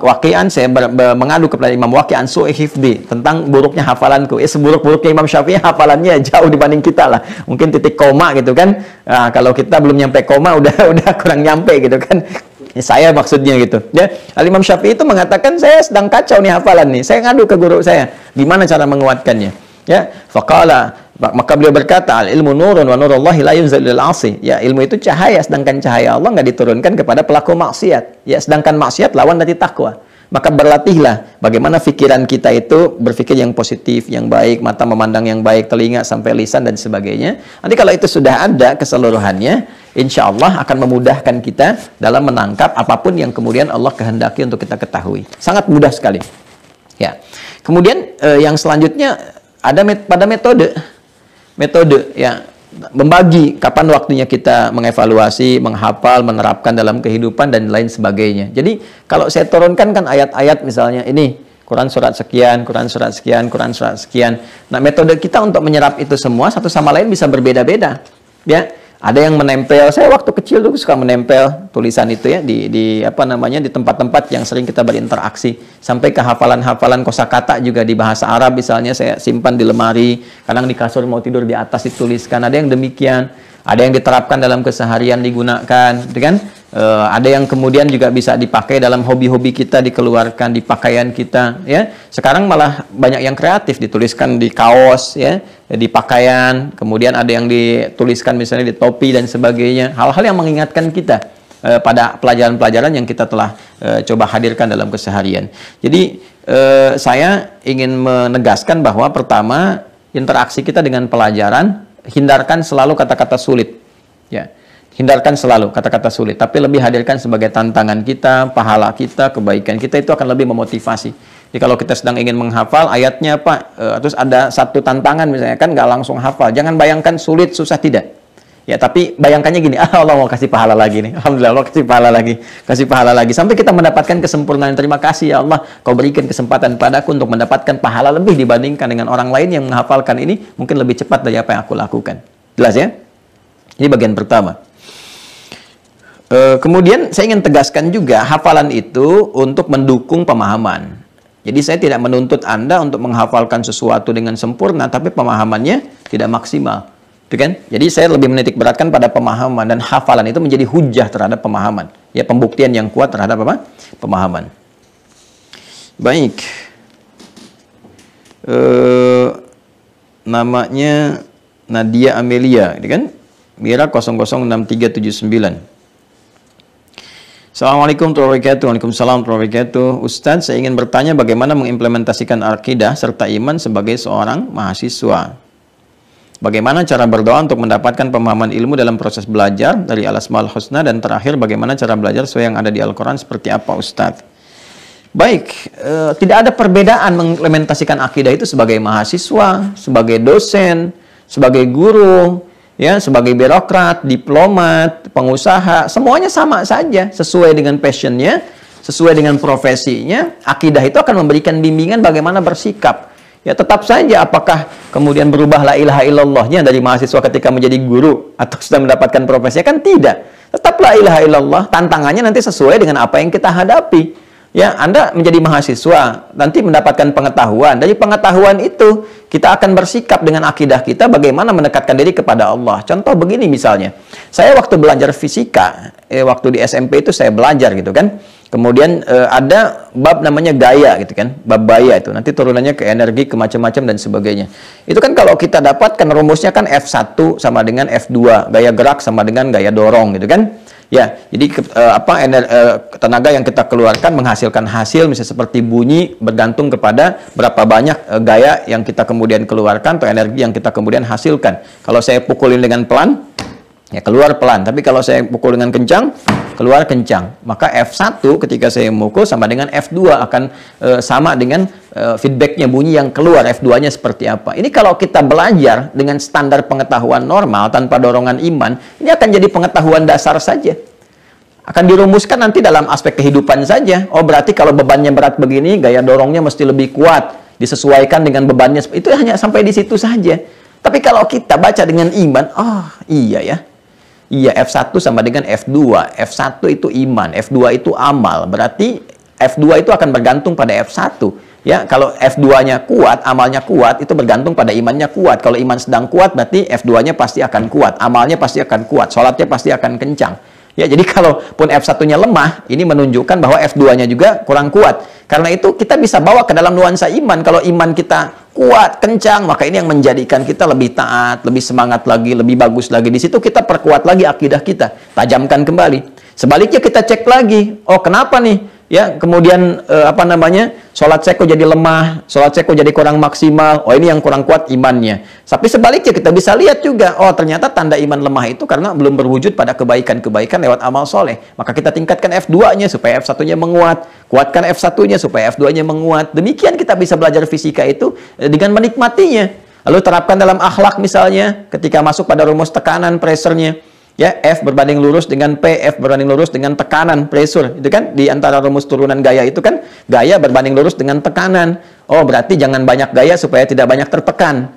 waqi'an, saya mengadu kepada Imam Waqi' an su'i hifdi, tentang buruknya hafalanku. Seburuk-buruknya Imam Syafi'i hafalannya jauh dibanding kita lah. Mungkin titik koma gitu kan. Nah, kalau kita belum nyampe koma udah kurang nyampe gitu kan. Saya maksudnya gitu. Ya, Imam Syafi'i itu mengatakan saya sedang kacau nih hafalan nih. Saya ngadu ke guru saya. Gimana cara menguatkannya? Ya, faqala, maka beliau berkata, al ilmu nurun wa nurullahi la yunzal lil 'asi. Ya, ilmu itu cahaya, sedangkan cahaya Allah nggak diturunkan kepada pelaku maksiat. Ya, sedangkan maksiat lawan dari takwa. Maka berlatihlah bagaimana pikiran kita itu berpikir yang positif, yang baik, mata memandang yang baik, telinga sampai lisan dan sebagainya. Nanti kalau itu sudah ada keseluruhannya, insya Allah akan memudahkan kita dalam menangkap apapun yang kemudian Allah kehendaki untuk kita ketahui. Sangat mudah sekali. Ya. Kemudian yang selanjutnya ada pada metode ya, membagi kapan waktunya kita mengevaluasi, menghafal, menerapkan dalam kehidupan dan lain sebagainya. Jadi kalau saya turunkan kan ayat-ayat misalnya ini Quran surat sekian, Quran surat sekian, Quran surat sekian. Nah, metode kita untuk menyerap itu semua satu sama lain bisa berbeda-beda. Ya, ada yang menempel. Saya waktu kecil dulu suka menempel tulisan itu ya di apa namanya, di tempat-tempat yang sering kita berinteraksi, sampai ke hafalan-hafalan kosakata juga di bahasa Arab misalnya saya simpan di lemari, kadang di kasur mau tidur di atas dituliskan. Ada yang demikian, ada yang diterapkan dalam keseharian digunakan, gitu kan? Ada yang kemudian juga bisa dipakai dalam hobi-hobi kita, dikeluarkan di pakaian kita, ya. Sekarang malah banyak yang kreatif, dituliskan di kaos, ya, di pakaian, kemudian ada yang dituliskan misalnya di topi dan sebagainya. Hal-hal yang mengingatkan kita pada pelajaran-pelajaran yang kita telah coba hadirkan dalam keseharian. Jadi saya ingin menegaskan bahwa pertama, interaksi kita dengan pelajaran, hindarkan selalu kata-kata sulit, ya. Hindarkan selalu kata-kata sulit, tapi lebih hadirkan sebagai tantangan kita, pahala kita, kebaikan kita, itu akan lebih memotivasi. Jadi kalau kita sedang ingin menghafal ayatnya Pak, terus ada satu tantangan misalnya, kan nggak langsung hafal. Jangan bayangkan sulit, susah, tidak. Ya, tapi bayangkannya gini, Allah mau kasih pahala lagi nih. Alhamdulillah, Allah kasih pahala lagi. Kasih pahala lagi. Sampai kita mendapatkan kesempurnaan. Terima kasih ya Allah, Kau berikan kesempatan padaku untuk mendapatkan pahala lebih dibandingkan dengan orang lain yang menghafalkan ini, mungkin lebih cepat dari apa yang aku lakukan. Jelas ya? Ini bagian pertama. Kemudian saya ingin tegaskan juga, hafalan itu untuk mendukung pemahaman. Jadi saya tidak menuntut Anda untuk menghafalkan sesuatu dengan sempurna, tapi pemahamannya tidak maksimal. Itu kan? Jadi saya lebih menitik beratkan pada pemahaman, dan hafalan itu menjadi hujah terhadap pemahaman. Ya, pembuktian yang kuat terhadap apa? Pemahaman. Baik. Namanya Nadia Amelia, gitu kan? Mira 006379. Assalamualaikum warahmatullahi wabarakatuh. Waalaikumsalam warahmatullahi wabarakatuh. Ustadz, saya ingin bertanya bagaimana mengimplementasikan akidah serta iman sebagai seorang mahasiswa. Bagaimana cara berdoa untuk mendapatkan pemahaman ilmu dalam proses belajar dari Al-Asmaul Husna, dan terakhir bagaimana cara belajar sesuai yang ada di Al-Quran seperti apa Ustadz? Baik, tidak ada perbedaan mengimplementasikan akidah itu sebagai mahasiswa, sebagai dosen, sebagai guru, ya, sebagai birokrat, diplomat, pengusaha, semuanya sama saja, sesuai dengan passionnya, sesuai dengan profesinya. Akidah itu akan memberikan bimbingan bagaimana bersikap. Ya, tetap saja apakah kemudian berubah la ilaha illallahnya dari mahasiswa ketika menjadi guru atau sudah mendapatkan profesinya, kan tidak. Tetap la ilaha illallah, tantangannya nanti sesuai dengan apa yang kita hadapi. Ya, Anda menjadi mahasiswa, nanti mendapatkan pengetahuan. Dari pengetahuan itu, kita akan bersikap dengan akidah kita bagaimana mendekatkan diri kepada Allah. Contoh begini misalnya, saya waktu belajar fisika, waktu di SMP itu saya belajar gitu kan. Kemudian ada bab namanya gaya gitu kan, bab gaya itu. Nanti turunannya ke energi, ke macam-macam dan sebagainya. Itu kan kalau kita dapatkan rumusnya kan F1 sama dengan F2, gaya gerak sama dengan gaya dorong gitu kan. Ya, jadi tenaga yang kita keluarkan menghasilkan hasil, misalnya seperti bunyi, bergantung kepada berapa banyak gaya yang kita kemudian keluarkan atau energi yang kita kemudian hasilkan. Kalau saya pukulin dengan pelan, ya keluar pelan. Tapi kalau saya pukul dengan kencang, keluar kencang. Maka F1 ketika saya memukul sama dengan F2 akan sama dengan feedbacknya, bunyi yang keluar F2-nya seperti apa. Ini kalau kita belajar dengan standar pengetahuan normal tanpa dorongan iman, ini akan jadi pengetahuan dasar saja. Akan dirumuskan nanti dalam aspek kehidupan saja. Oh, berarti kalau bebannya berat begini, gaya dorongnya mesti lebih kuat, disesuaikan dengan bebannya. Itu hanya sampai di situ saja. Tapi kalau kita baca dengan iman, oh iya ya. Iya, F1 sama dengan F2. F1 itu iman, F2 itu amal. Berarti F2 itu akan bergantung pada F1. Ya, kalau F2-nya kuat, amalnya kuat, itu bergantung pada imannya kuat. Kalau iman sedang kuat, berarti F2-nya pasti akan kuat, amalnya pasti akan kuat, sholatnya pasti akan kencang. Ya, jadi kalaupun F1-nya lemah, ini menunjukkan bahwa F2-nya juga kurang kuat. Karena itu kita bisa bawa ke dalam nuansa iman. Kalau iman kita kuat, kencang, maka ini yang menjadikan kita lebih taat, lebih semangat lagi, lebih bagus lagi. Di situ kita perkuat lagi akidah kita, tajamkan kembali. Sebaliknya kita cek lagi, oh kenapa nih? Ya, kemudian sholat saya kok jadi lemah, sholat saya kok jadi kurang maksimal, oh ini yang kurang kuat imannya. Tapi sebaliknya kita bisa lihat juga, oh ternyata tanda iman lemah itu karena belum berwujud pada kebaikan-kebaikan lewat amal soleh. Maka kita tingkatkan F2-nya supaya F1-nya menguat, kuatkan F1-nya supaya F2-nya menguat. Demikian kita bisa belajar fisika itu dengan menikmatinya. Lalu terapkan dalam akhlak misalnya, ketika masuk pada rumus tekanan, pressure-nya. Ya, F berbanding lurus dengan P, F berbanding lurus dengan tekanan, pressure. Itu kan di antara rumus turunan gaya itu kan gaya berbanding lurus dengan tekanan. Oh, berarti jangan banyak gaya supaya tidak banyak tertekan.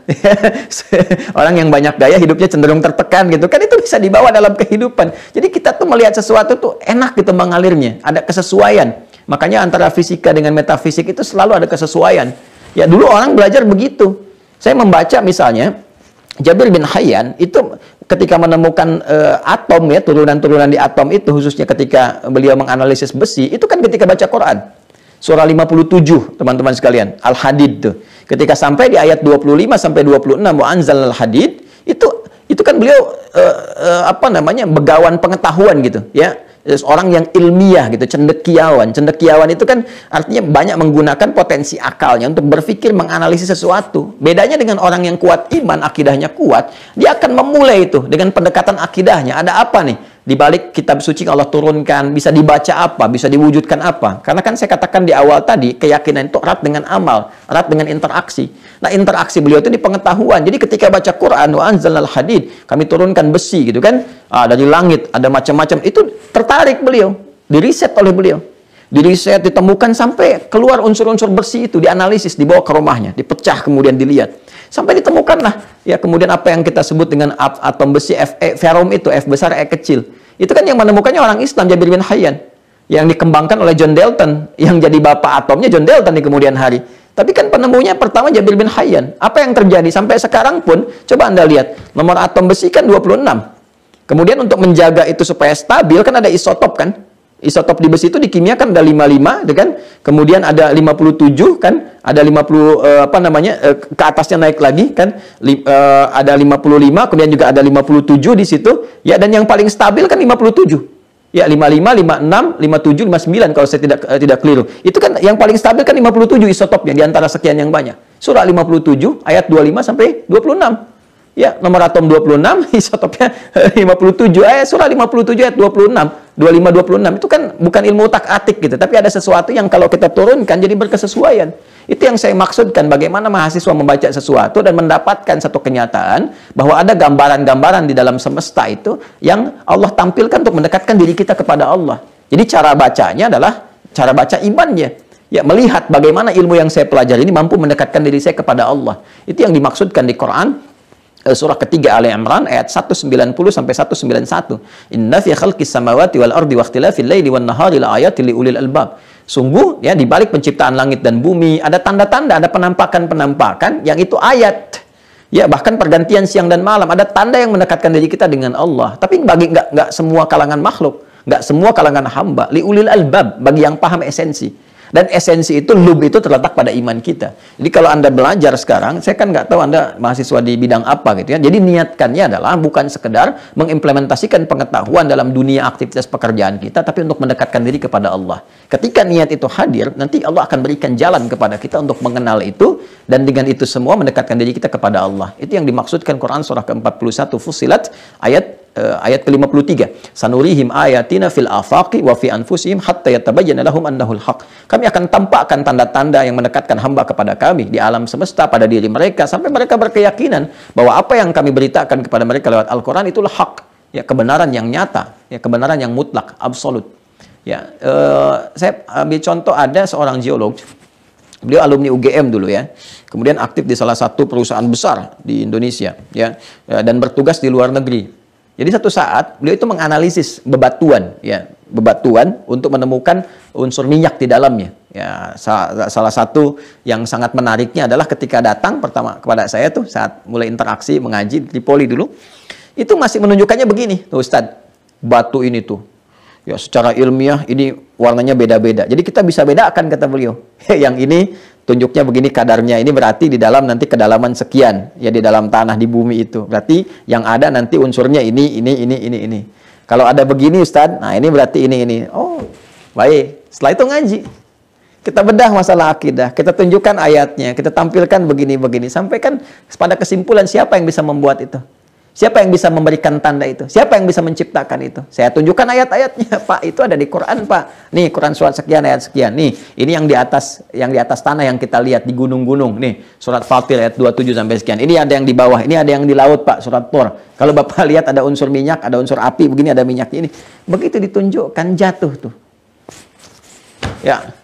Orang yang banyak gaya hidupnya cenderung tertekan gitu kan, itu bisa dibawa dalam kehidupan. Jadi kita tuh melihat sesuatu tuh enak gitu mengalirnya, ada kesesuaian. Makanya antara fisika dengan metafisik itu selalu ada kesesuaian. Ya, dulu orang belajar begitu. Saya membaca misalnya Jabir bin Hayyan itu ketika menemukan atom ya, turunan-turunan di atom itu, khususnya ketika beliau menganalisis besi, itu kan ketika baca Quran. Surah 57, teman-teman sekalian, Al-Hadid tuh. Ketika sampai di ayat 25 sampai 26, wa anzalal hadid, itu kan beliau begawan pengetahuan gitu, ya. Orang yang ilmiah gitu, cendekiawan. Cendekiawan itu kan artinya banyak menggunakan potensi akalnya untuk berpikir, menganalisis sesuatu. Bedanya dengan orang yang kuat iman, akidahnya kuat, dia akan memulai itu dengan pendekatan akidahnya. Ada apa nih? Di balik kitab suci yang Allah turunkan, bisa dibaca apa, bisa diwujudkan apa. Karena kan saya katakan di awal tadi, keyakinan itu erat dengan amal, erat dengan interaksi. Nah, interaksi beliau itu di pengetahuan. Jadi ketika baca Quran, wa anzalal hadid, kami turunkan besi gitu kan, dari langit, ada macam-macam. Itu tertarik beliau, diriset oleh beliau. Diriset, ditemukan sampai keluar unsur-unsur besi itu, dianalisis, dibawa ke rumahnya, dipecah kemudian dilihat. Sampai ditemukanlah ya kemudian apa yang kita sebut dengan atom besi ferum itu, F besar E kecil. Itu kan yang menemukannya orang Islam, Jabir bin Hayyan, yang dikembangkan oleh John Dalton, yang jadi bapak atomnya John Dalton di kemudian hari. Tapi kan penemunya pertama Jabir bin Hayyan. Apa yang terjadi sampai sekarang pun, coba Anda lihat, nomor atom besi kan 26. Kemudian untuk menjaga itu supaya stabil kan ada isotop kan? Isotop di besi itu di kimia kan ada 55, kan? Kemudian ada 57 kan? Ada 50 ke atasnya naik lagi kan? Ada 55, kemudian juga ada 57 di situ. Ya, dan yang paling stabil kan 57. Ya, 55, 56, 57, 59 kalau saya tidak keliru. Itu kan yang paling stabil kan 57 isotopnya di antara sekian yang banyak. Surah 57 ayat 25 sampai 26. Ya, nomor atom 26, isotopnya 57. Surah 57 ayat 26, 25, 26. Itu kan bukan ilmu utak-atik gitu, tapi ada sesuatu yang kalau kita turunkan jadi berkesesuaian. Itu yang saya maksudkan, bagaimana mahasiswa membaca sesuatu dan mendapatkan satu kenyataan bahwa ada gambaran-gambaran di dalam semesta itu yang Allah tampilkan untuk mendekatkan diri kita kepada Allah. Jadi cara bacanya adalah cara baca imannya. Ya, melihat bagaimana ilmu yang saya pelajari ini mampu mendekatkan diri saya kepada Allah. Itu yang dimaksudkan di Quran. Surah ketiga Ali Imran ayat 190 sampai 191. Inna fi khalqis samawati wal ardi wa ikhtilafil laili wan nahari la ayatil liulil albab. Sungguh ya di balik penciptaan langit dan bumi ada tanda-tanda, ada penampakan-penampakan yang itu ayat. Ya, bahkan pergantian siang dan malam ada tanda yang mendekatkan diri kita dengan Allah. Tapi bagi enggak semua kalangan makhluk, enggak semua kalangan hamba, liulil albab, bagi yang paham esensi. Dan esensi itu, lub itu terletak pada iman kita. Jadi kalau Anda belajar sekarang, saya kan nggak tahu Anda mahasiswa di bidang apa gitu ya. Jadi niatkannya adalah bukan sekedar mengimplementasikan pengetahuan dalam dunia aktivitas pekerjaan kita, tapi untuk mendekatkan diri kepada Allah. Ketika niat itu hadir, nanti Allah akan berikan jalan kepada kita untuk mengenal itu, dan dengan itu semua mendekatkan diri kita kepada Allah. Itu yang dimaksudkan Quran surah ke-41 Fussilat ayat ke-53. Sanurihim ayatina fil afaqi wa fi anfusihim hatta yatabayyana lahum annahul haq. Kami akan tampakkan tanda-tanda yang mendekatkan hamba kepada kami di alam semesta pada diri mereka sampai mereka berkeyakinan bahwa apa yang kami beritakan kepada mereka lewat Al-Qur'an itulah hak, ya, kebenaran yang nyata, ya, kebenaran yang mutlak, absolut. Ya, saya ambil contoh, ada seorang geolog. Beliau alumni UGM dulu ya. Kemudian aktif di salah satu perusahaan besar di Indonesia, ya, dan bertugas di luar negeri. Jadi satu saat beliau itu menganalisis bebatuan, ya, bebatuan untuk menemukan unsur minyak di dalamnya. Ya, salah satu yang sangat menariknya adalah ketika datang pertama kepada saya tuh saat mulai interaksi mengaji di Poli dulu, itu masih menunjukkannya begini, tuh Ustadz, batu ini tuh, ya secara ilmiah ini warnanya beda-beda. Jadi kita bisa bedakan kata beliau, yang ini tunjuknya begini kadarnya, ini berarti di dalam nanti kedalaman sekian, ya di dalam tanah di bumi itu. Berarti yang ada nanti unsurnya ini. Kalau ada begini Ustadz, nah ini berarti ini. Oh, baik. Setelah itu ngaji. Kita bedah masalah akidah, kita tunjukkan ayatnya, kita tampilkan begini-begini. Sampaikan pada kesimpulan siapa yang bisa membuat itu. Siapa yang bisa memberikan tanda itu? Siapa yang bisa menciptakan itu? Saya tunjukkan ayat-ayatnya, Pak. Itu ada di Quran, Pak. Nih, Quran surat sekian, ayat sekian. Nih, ini yang di atas tanah yang kita lihat di gunung-gunung. Nih, surat Fatir ayat 27 sampai sekian. Ini ada yang di bawah, ini ada yang di laut, Pak, surat Thor. Kalau Bapak lihat ada unsur minyak, ada unsur api, begini ada minyak ini. Begitu ditunjukkan jatuh tuh. Ya.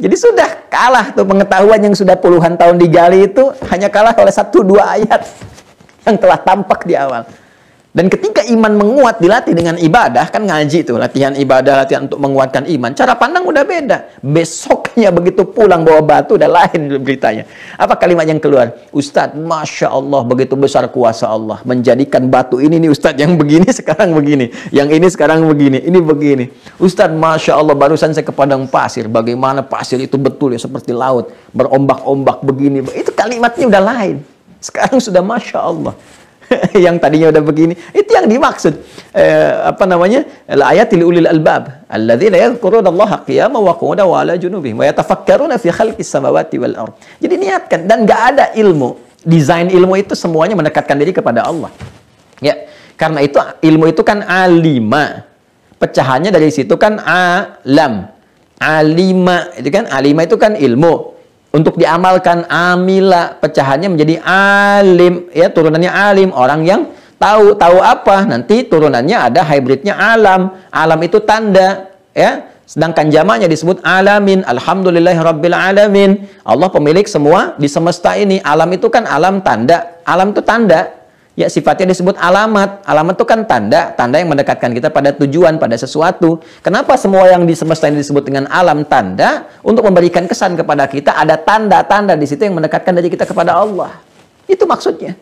Jadi sudah kalah tuh pengetahuan yang sudah puluhan tahun digali itu hanya kalah oleh 1-2 ayat yang telah tampak di awal. Dan ketika iman menguat dilatih dengan ibadah, kan ngaji tuh, latihan ibadah, latihan untuk menguatkan iman. Cara pandang udah beda. Besoknya begitu pulang bawa batu udah lain beritanya. Apa kalimat yang keluar? Ustadz, Masya Allah, begitu besar kuasa Allah. Menjadikan batu ini nih Ustadz, yang begini sekarang begini. Yang ini sekarang begini, ini begini. Ustadz, Masya Allah, barusan saya ke padang pasir. Bagaimana pasir itu betul ya seperti laut. Berombak-ombak begini. Itu kalimatnya udah lain. Sekarang sudah Masya Allah. Yang tadinya udah begini, itu yang dimaksud ayatil ulil albab alladzina yadhkuruna Allaha qiyaman wa qu'udan wa 'ala junubihim wa yatafakkaruna fi khalqis samawati wal ard. Jadi niatkan, dan nggak ada ilmu, desain ilmu itu semuanya mendekatkan diri kepada Allah. Ya, karena itu ilmu itu kan alima. Pecahannya dari situ kan alam. Alima itu kan, alima itu kan ilmu. Untuk diamalkan, amila, pecahannya menjadi alim, ya, turunannya alim, orang yang tahu apa, nanti turunannya ada hybridnya alam itu tanda, ya, sedangkan jamaknya disebut alamin, alhamdulillahirabbil alamin, Allah pemilik semua di semesta ini. Alam itu kan alam tanda, alam itu tanda, ya, sifatnya disebut alamat itu kan tanda yang mendekatkan kita pada tujuan, pada sesuatu. Kenapa semua yang di semesta ini disebut dengan alam tanda? Untuk memberikan kesan kepada kita ada tanda-tanda di situ yang mendekatkan dari kita kepada Allah. Itu maksudnya.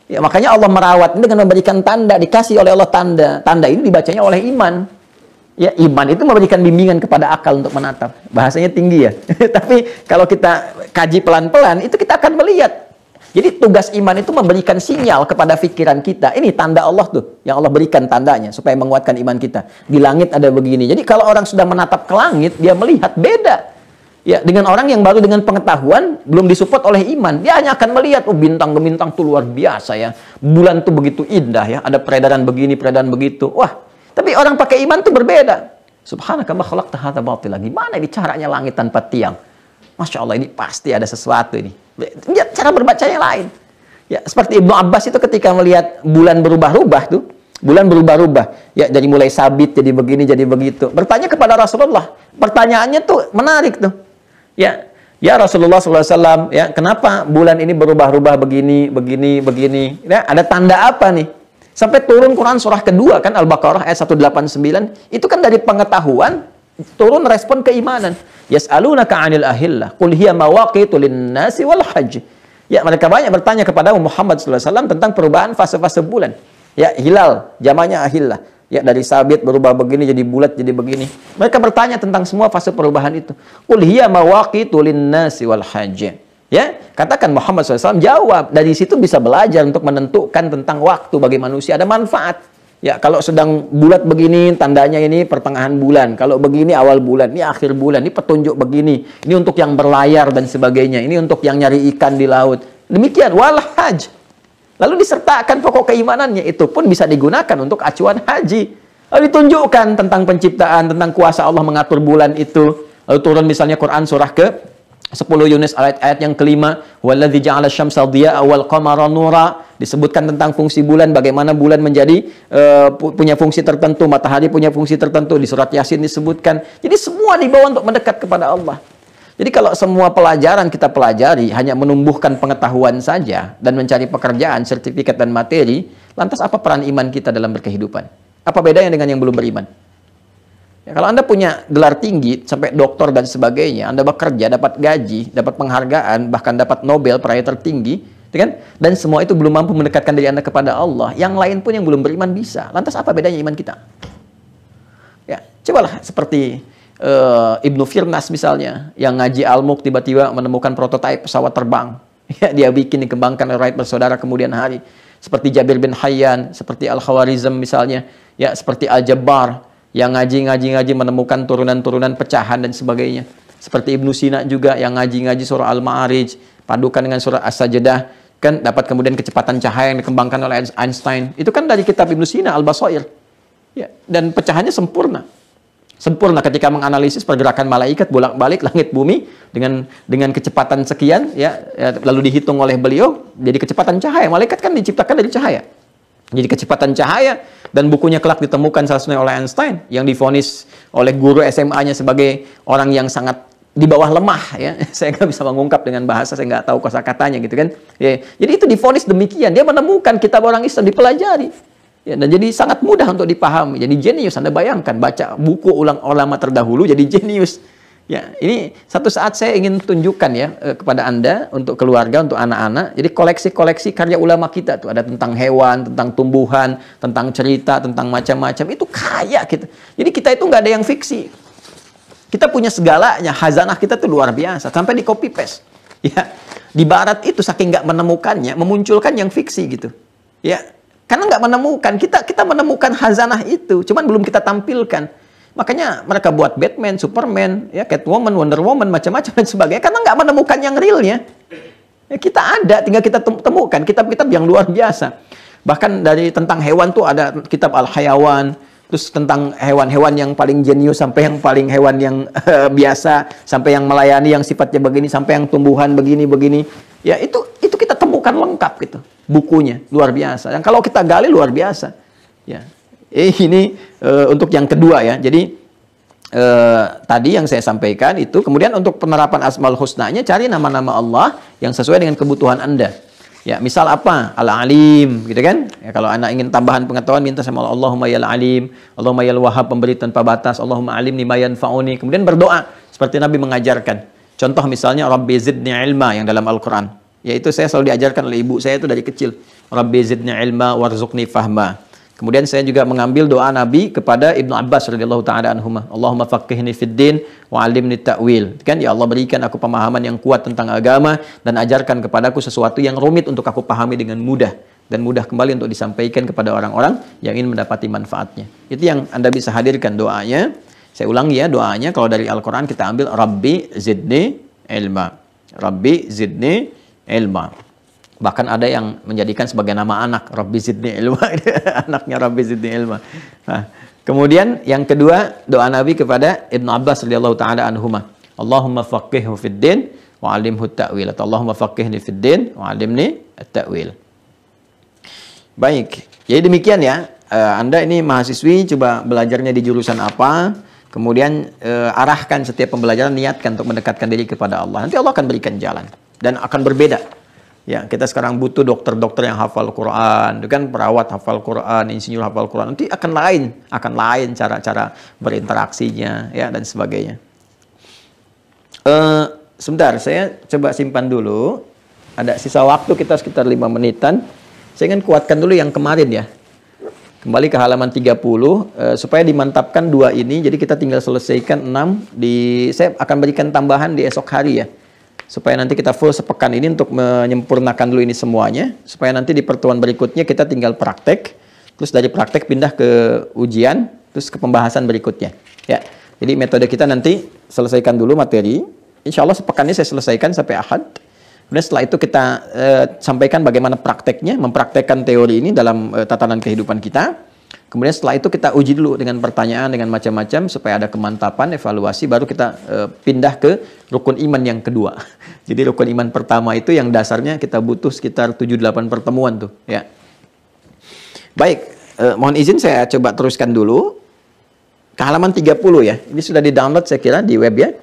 Ya, makanya Allah merawat ini dengan memberikan tanda, dikasih oleh Allah tanda. Tanda ini dibacanya oleh iman. Ya, iman itu memberikan bimbingan kepada akal untuk menatap. Bahasanya tinggi ya. Tapi kalau kita kaji pelan-pelan, itu kita akan melihat. Jadi tugas iman itu memberikan sinyal kepada pikiran kita. Ini tanda Allah tuh, yang Allah berikan tandanya supaya menguatkan iman kita. Di langit ada begini. Jadi kalau orang sudah menatap ke langit, dia melihat beda. Ya, dengan orang yang baru dengan pengetahuan, belum disupport oleh iman, dia hanya akan melihat, oh bintang-bintang tuh luar biasa ya. Bulan tuh begitu indah ya, ada peredaran begini, peredaran begitu. Wah, tapi orang pakai iman tuh berbeda. Subhanaka ma khalaqta hadza batila. Gimana ini caranya langit tanpa tiang? Masya Allah, ini pasti ada sesuatu ini. Dia cara berbacanya lain. Ya, seperti Ibnu Abbas itu ketika melihat bulan berubah-ubah tuh, bulan berubah-ubah. Ya, dari mulai sabit jadi begini, jadi begitu. Bertanya kepada Rasulullah. Pertanyaannya tuh menarik tuh. Ya, ya Rasulullah SAW, ya, kenapa bulan ini berubah-ubah begini, begini, begini? Ya, ada tanda apa nih? Sampai turun Quran surah kedua kan, Al-Baqarah ayat 189. Itu kan dari pengetahuan turun respon keimanan. Yas'alunaka 'anil ahillah qul hiya mawaqitu lin-nasi wal hajj. Ya, mereka banyak bertanya kepada Muhammad SAW tentang perubahan fase-fase bulan. Ya, hilal, jamaknya ahillah. Ya, dari sabit berubah begini jadi bulat jadi begini. Mereka bertanya tentang semua fase perubahan itu. Qul hiya mawaqitu lin-nasi wal hajj. Ya, katakan Muhammad SAW jawab. Dari situ bisa belajar untuk menentukan tentang waktu bagi manusia, ada manfaat. Ya, kalau sedang bulat begini, tandanya ini pertengahan bulan. Kalau begini awal bulan, ini akhir bulan. Ini petunjuk begini. Ini untuk yang berlayar dan sebagainya. Ini untuk yang nyari ikan di laut. Demikian, wal hajj. Lalu disertakan pokok keimanannya. Itu pun bisa digunakan untuk acuan haji. Lalu ditunjukkan tentang penciptaan, tentang kuasa Allah mengatur bulan itu. Lalu turun misalnya Quran surah ke 10 Yunus ayat yang kelima, walladzi ja'ala asy-syamsa dhiya'an wal qamara nura, disebutkan tentang fungsi bulan, bagaimana bulan menjadi punya fungsi tertentu, matahari punya fungsi tertentu, di surat Yasin disebutkan. Jadi semua dibawa untuk mendekat kepada Allah. Jadi kalau semua pelajaran kita pelajari hanya menumbuhkan pengetahuan saja dan mencari pekerjaan, sertifikat dan materi, Lantas apa peran iman kita dalam berkehidupan? Apa bedanya dengan yang belum beriman? Ya, kalau Anda punya gelar tinggi, sampai doktor dan sebagainya, Anda bekerja, dapat gaji, dapat penghargaan, bahkan dapat Nobel, peraih tertinggi, kan? Dan semua itu belum mampu mendekatkan diri Anda kepada Allah. Yang lain pun yang belum beriman bisa. Lantas apa bedanya iman kita? Ya, cobalah seperti Ibnu Firnas misalnya, yang ngaji Al-Mulk tiba-tiba menemukan prototipe pesawat terbang. Ya, dia bikin, dikembangkan oleh Wright bersaudara kemudian hari. Seperti Jabir bin Hayyan, seperti Al-Khawarizm misalnya, ya seperti Al-Jabbar, yang ngaji menemukan turunan-turunan pecahan dan sebagainya. Seperti Ibnu Sina juga yang ngaji surah Al-Ma'arij, padukan dengan surah As-Sajdah, kan dapat kemudian kecepatan cahaya yang dikembangkan oleh Einstein. Itu kan dari kitab Ibnu Sina, Al-Basair. Ya, dan pecahannya sempurna. Sempurna ketika menganalisis pergerakan malaikat bolak-balik langit bumi dengan kecepatan sekian, lalu dihitung oleh beliau jadi kecepatan cahaya. Malaikat kan diciptakan dari cahaya. Jadi kecepatan cahaya, dan bukunya kelak ditemukan salah satunya oleh Einstein yang divonis oleh guru SMA-nya sebagai orang yang sangat di bawah lemah, ya. Saya nggak bisa mengungkap dengan bahasa, saya nggak tahu kosakatanya gitu kan. Ya. Jadi itu divonis demikian, dia menemukan kitab orang Islam dipelajari. Ya, dan jadi sangat mudah untuk dipahami. Jadi jenius, Anda bayangkan baca buku ulama terdahulu jadi jenius. Ya, ini satu saat saya ingin tunjukkan ya kepada Anda, untuk keluarga, untuk anak-anak. Jadi koleksi-koleksi karya ulama kita tuh ada tentang hewan, tentang tumbuhan, tentang cerita, tentang macam-macam. Itu kaya kita. Jadi kita itu nggak ada yang fiksi. Kita punya segalanya, khazanah kita tuh luar biasa, sampai di copy paste. Ya, di Barat itu saking nggak menemukannya, memunculkan yang fiksi gitu. Ya, karena nggak menemukan, kita menemukan khazanah itu, cuman belum kita tampilkan. Makanya mereka buat Batman, Superman, ya Catwoman, Wonder Woman, macam-macam dan sebagainya, karena nggak menemukan yang realnya. Ya, kita ada, tinggal kita temukan kitab-kitab yang luar biasa. Bahkan dari tentang hewan tuh ada kitab Al-Hayawan, terus tentang hewan-hewan yang paling jenius sampai yang paling hewan yang biasa, sampai yang melayani yang sifatnya begini, sampai yang tumbuhan begini. Ya itu kita temukan lengkap gitu. Bukunya luar biasa. Yang kalau kita gali luar biasa. Ya. Ini untuk yang kedua ya. Jadi tadi yang saya sampaikan itu, kemudian untuk penerapan Asmaul Husna-nya, cari nama-nama Allah yang sesuai dengan kebutuhan Anda. Ya, misal apa? Al-Alim, gitu kan? Ya, kalau anak ingin tambahan pengetahuan, minta sama Allah, Allahumma yal alim, Allahumma yal wahhab, pemberi tanpa batas, Allahumma alimni ma yanfa'uni. Kemudian berdoa seperti Nabi mengajarkan. Contoh misalnya Rabbi zidni ilma yang dalam Al-Qur'an. Yaitu saya selalu diajarkan oleh ibu saya itu dari kecil. Rabbi zidni ilma warzuqni fahma. Kemudian saya juga mengambil doa Nabi kepada Ibnu Abbas radhiyallahu taala anhuma. Allahumma faqihni fid din wa 'allimni ta'wil. Kan ya Allah, berikan aku pemahaman yang kuat tentang agama dan ajarkan kepadaku sesuatu yang rumit untuk aku pahami dengan mudah dan mudah kembali untuk disampaikan kepada orang-orang yang ingin mendapati manfaatnya. Itu yang Anda bisa hadirkan doanya. Saya ulangi ya doanya, kalau dari Al-Qur'an kita ambil Rabbi zidni ilma. Rabbi zidni ilma. Bahkan ada yang menjadikan sebagai nama anak, Rabbi zidni ilma. Anaknya Rabbi zidni ilma. Nah, kemudian yang kedua, doa Nabi kepada Ibnu Abbas radhiyallahu taala anhuma. Allahumma faqihhu fid din wa 'allimhu ta'wil. Atau Allahumma faqihni fid din wa 'allimni at-ta'wil. Baik. Jadi demikian ya. Anda ini mahasiswi, coba belajarnya di jurusan apa? Kemudian arahkan setiap pembelajaran, niatkan untuk mendekatkan diri kepada Allah. Nanti Allah akan berikan jalan dan akan berbeda. Ya, kita sekarang butuh dokter-dokter yang hafal Quran, itu kan perawat hafal Quran, insinyur hafal Quran. Nanti akan lain cara-cara berinteraksinya, ya, dan sebagainya. Sebentar, saya coba simpan dulu. Ada sisa waktu kita sekitar 5 menitan. Saya ingin kuatkan dulu yang kemarin ya. Kembali ke halaman 30, supaya dimantapkan 2 ini, jadi kita tinggal selesaikan 6. Saya akan berikan tambahan di esok hari ya. Supaya nanti kita full sepekan ini untuk menyempurnakan dulu ini semuanya. Supaya nanti di pertemuan berikutnya kita tinggal praktek. Terus dari praktek pindah ke ujian. Terus ke pembahasan berikutnya. Ya. Jadi metode kita nanti selesaikan dulu materi. Insya Allah sepekan ini saya selesaikan sampai Ahad. Kemudian setelah itu kita sampaikan bagaimana prakteknya. Mempraktekkan teori ini dalam tatanan kehidupan kita. Kemudian setelah itu kita uji dulu dengan pertanyaan, dengan macam-macam, supaya ada kemantapan, evaluasi, baru kita pindah ke rukun iman yang kedua. Jadi rukun iman pertama itu yang dasarnya kita butuh sekitar 7-8 pertemuan tuh. Ya. Baik, mohon izin saya coba teruskan dulu. Ke halaman 30 ya, ini sudah di-download saya kira di web ya.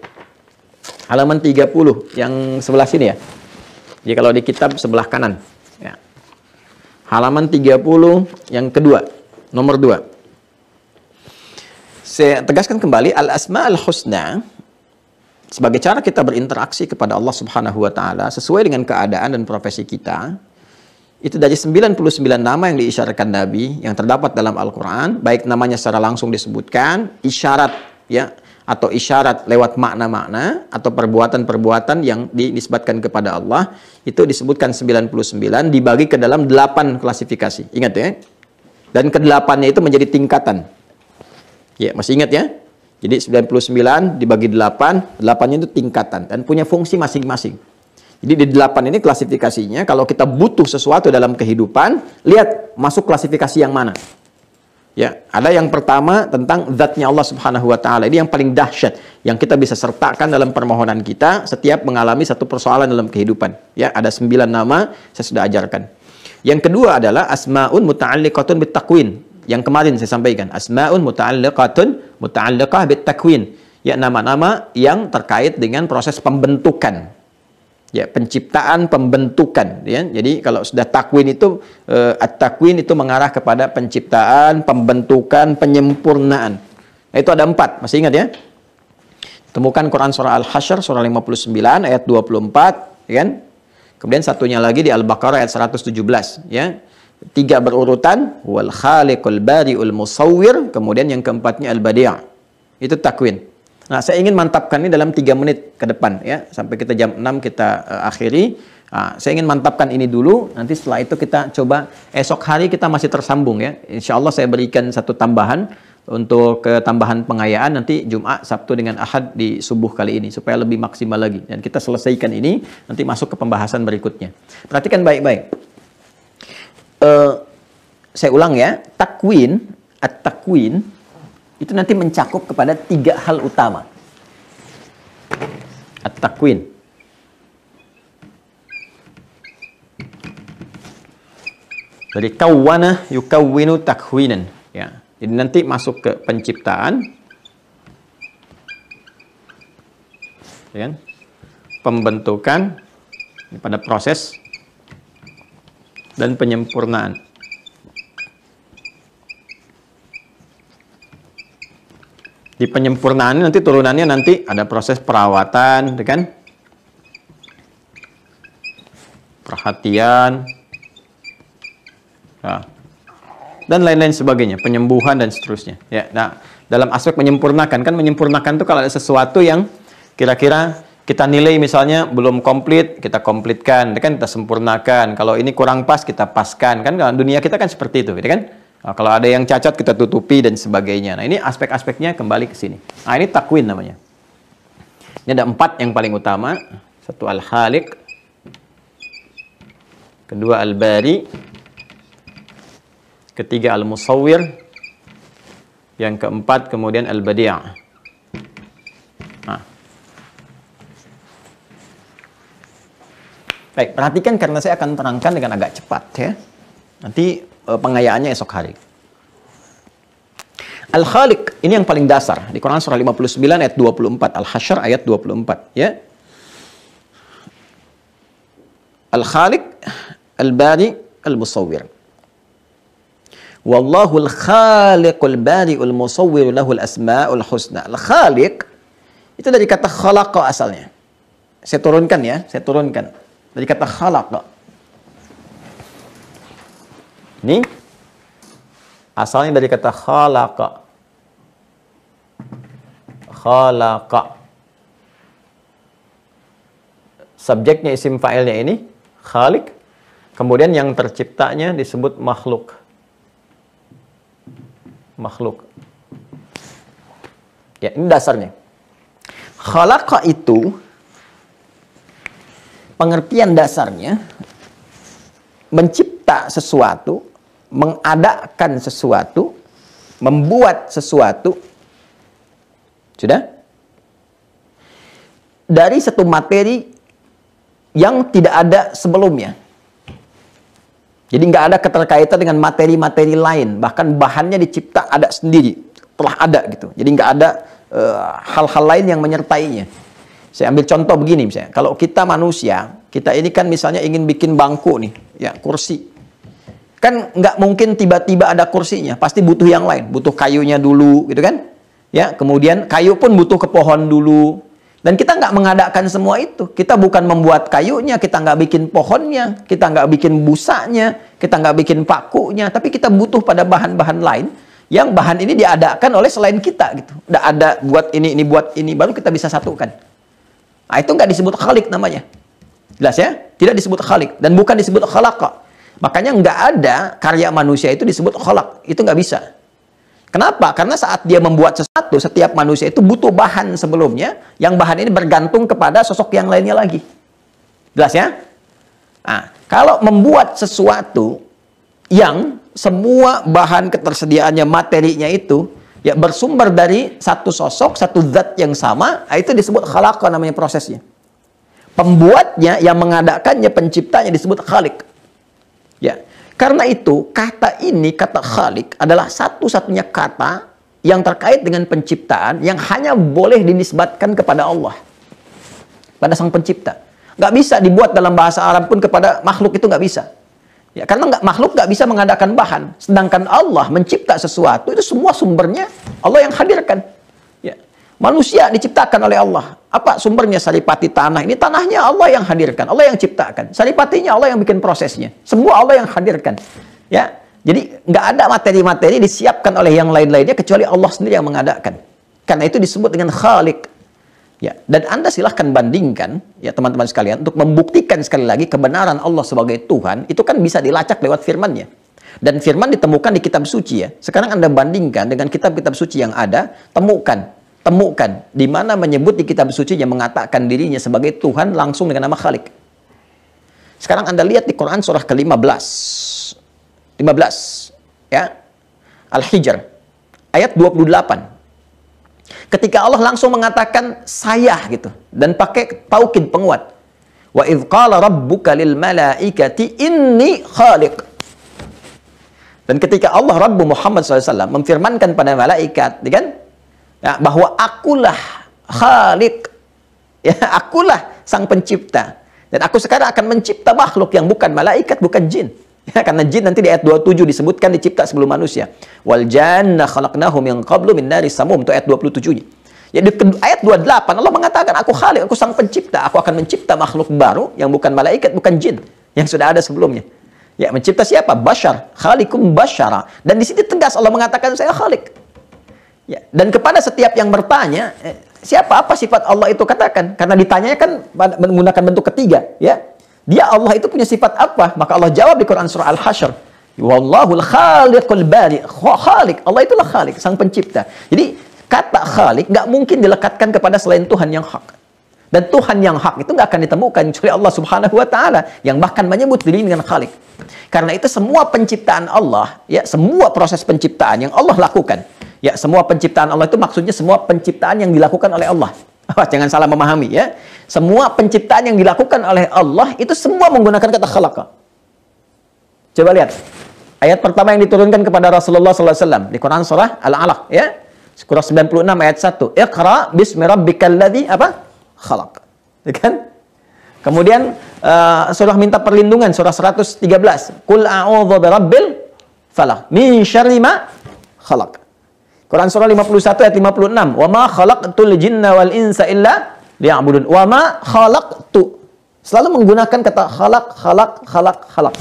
Halaman 30, yang sebelah sini ya. Jadi kalau di kitab sebelah kanan. Ya. halaman 30 yang kedua, nomor 2. Saya tegaskan kembali, al-asma'ul husna sebagai cara kita berinteraksi kepada Allah Subhanahu wa taala sesuai dengan keadaan dan profesi kita. Itu dari 99 nama yang diisyaratkan Nabi yang terdapat dalam Al-Qur'an, baik namanya secara langsung disebutkan, isyarat ya, atau isyarat lewat makna-makna atau perbuatan-perbuatan yang dinisbatkan kepada Allah, itu disebutkan 99 dibagi ke dalam 8 klasifikasi. Ingat ya. Dan ke-8-nya itu menjadi tingkatan. Ya, masih ingat ya? Jadi 99 dibagi 8, 8-nya itu tingkatan dan punya fungsi masing-masing. Jadi di 8 ini klasifikasinya, kalau kita butuh sesuatu dalam kehidupan, lihat masuk klasifikasi yang mana. Ya, ada yang pertama tentang zatnya Allah Subhanahu wa taala. Ini yang paling dahsyat yang kita bisa sertakan dalam permohonan kita setiap mengalami satu persoalan dalam kehidupan. Ya, ada 9 nama saya sudah ajarkan. Yang kedua adalah asmaun muta'alliqatun bitakwin. Yang kemarin saya sampaikan, asmaun muta'alliqah bitakwin. Ya, nama-nama yang terkait dengan proses pembentukan. Ya, penciptaan, pembentukan ya. Jadi kalau sudah takwin itu at-takwin itu mengarah kepada penciptaan, pembentukan, penyempurnaan. Nah, itu ada 4, masih ingat ya? Temukan Quran surah Al-Hasyr surah 59 ayat 24 ya kan? Kemudian satunya lagi di Al-Baqarah ayat 117 ya. 3 berurutan, wal khaliqul bari'ul musawwir, kemudian yang keempatnya al-badi'. Itu takwin. Nah, saya ingin mantapkan ini dalam 3 menit ke depan ya, sampai kita jam 6 kita akhiri. Nah, saya ingin mantapkan ini dulu, nanti setelah itu kita coba esok hari kita masih tersambung ya. Insya Allah saya berikan satu tambahan untuk tambahan pengayaan nanti Jumat, Sabtu dengan Ahad di subuh kali ini supaya lebih maksimal lagi dan kita selesaikan ini nanti masuk ke pembahasan berikutnya. Perhatikan baik-baik. Saya ulang ya, takwin, at-takwin itu nanti mencakup kepada 3 hal utama. At-takwin. Dari kawwana yukawwinu takwinan. Ya. Jadi nanti masuk ke penciptaan. Ya kan? Pembentukan pada proses dan penyempurnaan. Di penyempurnaan nanti turunannya nanti ada proses perawatan, kan? Perhatian, ya. Dan lain-lain sebagainya, penyembuhan dan seterusnya. Ya, nah dalam aspek menyempurnakan, kan menyempurnakan itu kalau ada sesuatu yang kira-kira kita nilai misalnya belum komplit, kita komplitkan, kan kita sempurnakan. Kalau ini kurang pas, kita paskan, kan? Kalau dunia kita kan seperti itu, kan? Nah, kalau ada yang cacat kita tutupi dan sebagainya. Nah, ini aspek-aspeknya kembali ke sini. Nah, ini takwin namanya. Ini ada 4 yang paling utama. 1 al-khaliq. Kedua al-bari. Ketiga al-musawwir. Yang keempat kemudian al-badi'. Nah. Baik, perhatikan karena saya akan terangkan dengan agak cepat ya. Nanti pengayaannya esok hari. Al-Khaliq ini yang paling dasar di Quran surah 59 ayat 24, Al-Hasyr ayat 24 ya. Al-Khaliq, Al-Bari, Al-Musawwir. Wallahu al-Khaliqul Bari'ul Musawwir lahul asma'ul husna. Al-Khaliq itu dari kata khalaqa asalnya. Saya turunkan ya, saya turunkan. Dari kata khalaqa. Ini asalnya dari kata khalaqa. Khalaqa. Subjeknya isim fa'ilnya ini khaliq. Kemudian yang terciptanya disebut makhluk. Makhluk. Ya, ini dasarnya. Khalaqa itu pengertian dasarnya mencipta sesuatu, mengadakan sesuatu, membuat sesuatu, sudah? Dari satu materi yang tidak ada sebelumnya. Jadi nggak ada keterkaitan dengan materi-materi lain. Bahkan bahannya dicipta ada sendiri, telah ada gitu. Jadi nggak ada hal-hal lain yang menyertainya. Saya ambil contoh begini misalnya. Kalau kita manusia, kita ini kan misalnya ingin bikin bangku nih, ya kursi. Kan nggak mungkin tiba-tiba ada kursinya, pasti butuh yang lain, butuh kayunya dulu, gitu kan? Ya, kemudian kayu pun butuh ke pohon dulu. Dan kita nggak mengadakan semua itu. Kita bukan membuat kayunya, kita nggak bikin pohonnya, kita nggak bikin busanya, kita nggak bikin pakunya, tapi kita butuh pada bahan-bahan lain yang bahan ini diadakan oleh selain kita gitu. Udah ada buat ini buat ini, baru kita bisa satukan. Nah, itu nggak disebut khalik namanya. Jelas ya? Tidak disebut khalik dan bukan disebut khalaqa. Makanya nggak ada karya manusia itu disebut khalaq. Itu nggak bisa. Kenapa? Karena saat dia membuat sesuatu, setiap manusia itu butuh bahan sebelumnya, yang bahan ini bergantung kepada sosok yang lainnya lagi. Jelas ya? Nah, kalau membuat sesuatu yang semua bahan ketersediaannya, materinya itu ya bersumber dari satu sosok, satu zat yang sama, itu disebut khalaqa namanya prosesnya. Pembuatnya, yang mengadakannya, penciptanya disebut khalik. Ya. Karena itu, kata ini, kata khalik, adalah satu-satunya kata yang terkait dengan penciptaan yang hanya boleh dinisbatkan kepada Allah. Pada sang pencipta. Nggak bisa dibuat dalam bahasa Arab pun kepada makhluk, itu nggak bisa. Ya, karena makhluk nggak bisa mengadakan bahan. Sedangkan Allah mencipta sesuatu, itu semua sumbernya Allah yang hadirkan. Ya. Manusia diciptakan oleh Allah. Apa sumbernya? Saripati tanah. Ini tanahnya Allah yang hadirkan. Allah yang ciptakan. Saripatinya Allah yang bikin prosesnya. Semua Allah yang hadirkan. Ya. Jadi nggak ada materi-materi disiapkan oleh yang lain-lainnya kecuali Allah sendiri yang mengadakan. Karena itu disebut dengan khalik. Ya. Dan Anda silahkan bandingkan, ya teman-teman sekalian, untuk membuktikan sekali lagi kebenaran Allah sebagai Tuhan, itu kan bisa dilacak lewat firman-Nya. Dan firman ditemukan di kitab suci ya. Sekarang Anda bandingkan dengan kitab-kitab suci yang ada, temukan di mana menyebut di kitab suci yang mengatakan dirinya sebagai Tuhan langsung dengan nama Khalik. Sekarang Anda lihat di Quran surah ke-15. 15 ya. Al-Hijr ayat 28. Ketika Allah langsung mengatakan saya gitu dan pakai taukid penguat. Wa idz qala rabbuka lil malaikati inni khaliq. Dan ketika Allah Rabbu Muhammad SAW memfirmankan pada malaikat, kan? Ya, bahwa akulah khalik, ya, akulah sang pencipta, dan aku sekarang akan mencipta makhluk yang bukan malaikat, bukan jin, ya, karena jin nanti di ayat 27 disebutkan dicipta sebelum manusia. Wal janna khalaqnahu min qablu min nari samum, itu ayat 27. Ya, di ayat 28 Allah mengatakan aku khalik, aku sang pencipta, aku akan mencipta makhluk baru yang bukan malaikat, bukan jin yang sudah ada sebelumnya. Ya, mencipta siapa? Bashar, khalikum bashara. Dan di sini tegas Allah mengatakan saya khalik. Ya, dan kepada setiap yang bertanya, siapa, apa sifat Allah itu, katakan. Karena ditanya kan menggunakan bentuk ketiga. Ya, dia Allah itu punya sifat apa? Maka Allah jawab di Quran surah Al-Hasyr. Wallahul khaliqul bari. Khalik, Allah itulah khalik, sang pencipta. Jadi kata khalik nggak mungkin dilekatkan kepada selain Tuhan yang hak. Dan Tuhan yang hak itu nggak akan ditemukan kecuali Allah Subhanahu wa Ta'ala, yang bahkan menyebut diri dengan khalik. Karena itu semua penciptaan Allah, ya, semua proses penciptaan yang Allah lakukan. Ya, semua penciptaan Allah itu maksudnya semua penciptaan yang dilakukan oleh Allah. Jangan salah memahami ya. Semua penciptaan yang dilakukan oleh Allah itu semua menggunakan kata khalaqa. Coba lihat. Ayat pertama yang diturunkan kepada Rasulullah SAW di Quran surah Al-Alaq ya. Surah 96 ayat 1. Iqra bismi rabbikal ladzi apa? Khalaq. Ya kan? Kemudian surah minta perlindungan surah 113. Qul a'udzu birabbil falaq min syarri ma khalaq. Quran surah 51 ayat 56. Wa ma khalaqtul jinna wal insa illa liya'budun. Wa ma khalaqtu. Selalu menggunakan kata khalaq.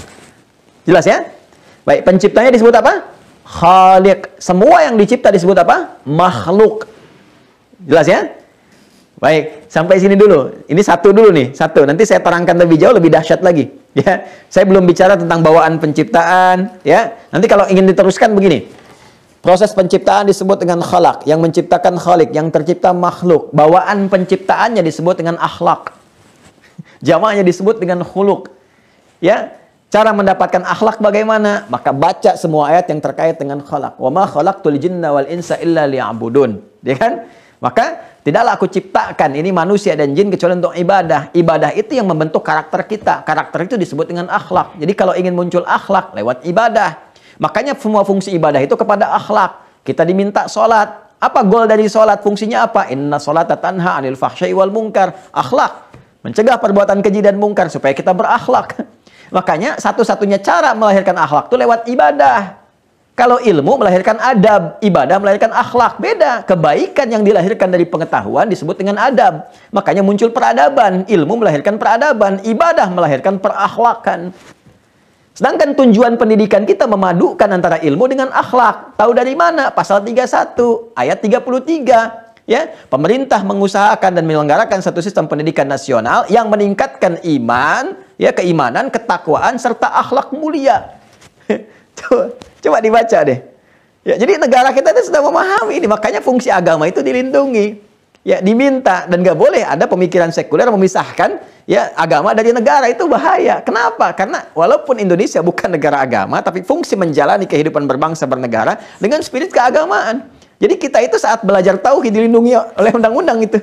Jelas ya? Baik, penciptanya disebut apa? Khaliq. Semua yang dicipta disebut apa? Makhluk. Jelas ya? Baik, sampai sini dulu. Ini satu dulu nih, satu. Nanti saya terangkan lebih jauh, lebih dahsyat lagi. Ya, saya belum bicara tentang bawaan penciptaan. Ya, nanti kalau ingin diteruskan begini. Proses penciptaan disebut dengan khalaq, yang menciptakan khaliq, yang tercipta makhluk. Bawaan penciptaannya disebut dengan akhlak. Jamaknya disebut dengan khuluq. Ya, cara mendapatkan akhlak bagaimana? Maka baca semua ayat yang terkait dengan khalaq. Wa ma khalaqtul jinna wal insa illa liya'budun. Ya kan? Maka tidaklah aku ciptakan ini manusia dan jin kecuali untuk ibadah. Ibadah itu yang membentuk karakter kita. Karakter itu disebut dengan akhlak. Jadi kalau ingin muncul akhlak lewat ibadah. Makanya semua fungsi ibadah itu kepada akhlak. Kita diminta sholat. Apa goal dari sholat? Fungsinya apa? Inna sholata tanha anil fahsyai wal munkar. Akhlak. Mencegah perbuatan keji dan mungkar supaya kita berakhlak. Makanya satu-satunya cara melahirkan akhlak itu lewat ibadah. Kalau ilmu melahirkan adab, ibadah melahirkan akhlak. Beda. Kebaikan yang dilahirkan dari pengetahuan disebut dengan adab. Makanya muncul peradaban. Ilmu melahirkan peradaban. Ibadah melahirkan perakhlakan. Sedangkan tujuan pendidikan kita memadukan antara ilmu dengan akhlak. Tahu dari mana? Pasal 31, ayat 33. Ya, pemerintah mengusahakan dan menyelenggarakan satu sistem pendidikan nasional yang meningkatkan iman, ya, keimanan, ketakwaan, serta akhlak mulia. Coba dibaca deh. Ya, jadi negara kita itu sudah memahami ini, makanya fungsi agama itu dilindungi. Ya, diminta, dan nggak boleh ada pemikiran sekuler memisahkan ya agama dari negara. Itu bahaya. Kenapa? Karena walaupun Indonesia bukan negara agama, tapi fungsi menjalani kehidupan berbangsa bernegara dengan spirit keagamaan. Jadi kita itu saat belajar tauhid dilindungi oleh undang-undang itu.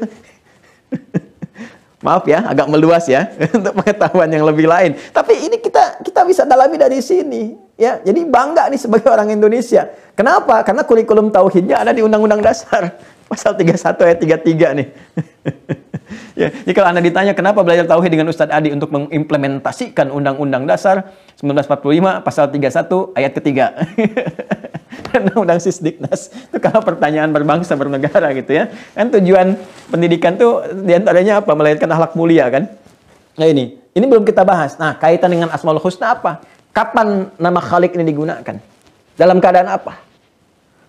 Maaf ya, agak meluas ya untuk pengetahuan yang lebih lain. Tapi ini kita bisa dalami dari sini. Ya, jadi bangga nih sebagai orang Indonesia. Kenapa? Karena kurikulum tauhidnya ada di Undang-Undang Dasar pasal 31 ayat 33 nih. Ya, jadi kalau Anda ditanya kenapa belajar tauhid dengan Ustadz Adi untuk mengimplementasikan Undang-Undang Dasar 1945 pasal 31 ayat ketiga. Undang-Undang Sisdiknas. Itu kalau pertanyaan berbangsa bernegara gitu ya. Kan tujuan pendidikan tuh diantaranya apa? Melahirkan akhlak mulia kan. Nah ini belum kita bahas. Nah, kaitan dengan Asmaul Husna apa? Kapan nama Khalik ini digunakan? Dalam keadaan apa?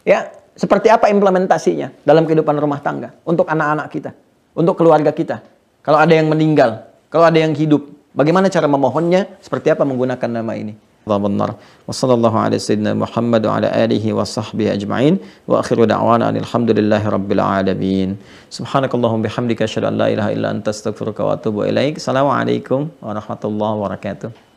Ya, seperti apa implementasinya dalam kehidupan rumah tangga untuk anak-anak kita, untuk keluarga kita. Kalau ada yang meninggal, kalau ada yang hidup, bagaimana cara memohonnya? Seperti apa menggunakan nama ini? Benar. Wassallallahu ala sayyidina Muhammad wa ala alihi wa sahbihi ajma'in wa akhiru da'wana alhamdulillahi rabbil alamin. Subhanakallahumma bihamdika asyhadu an la ilaha illa anta astaghfiruka wa atubu ilaik. Assalamualaikum warahmatullahi wabarakatuh.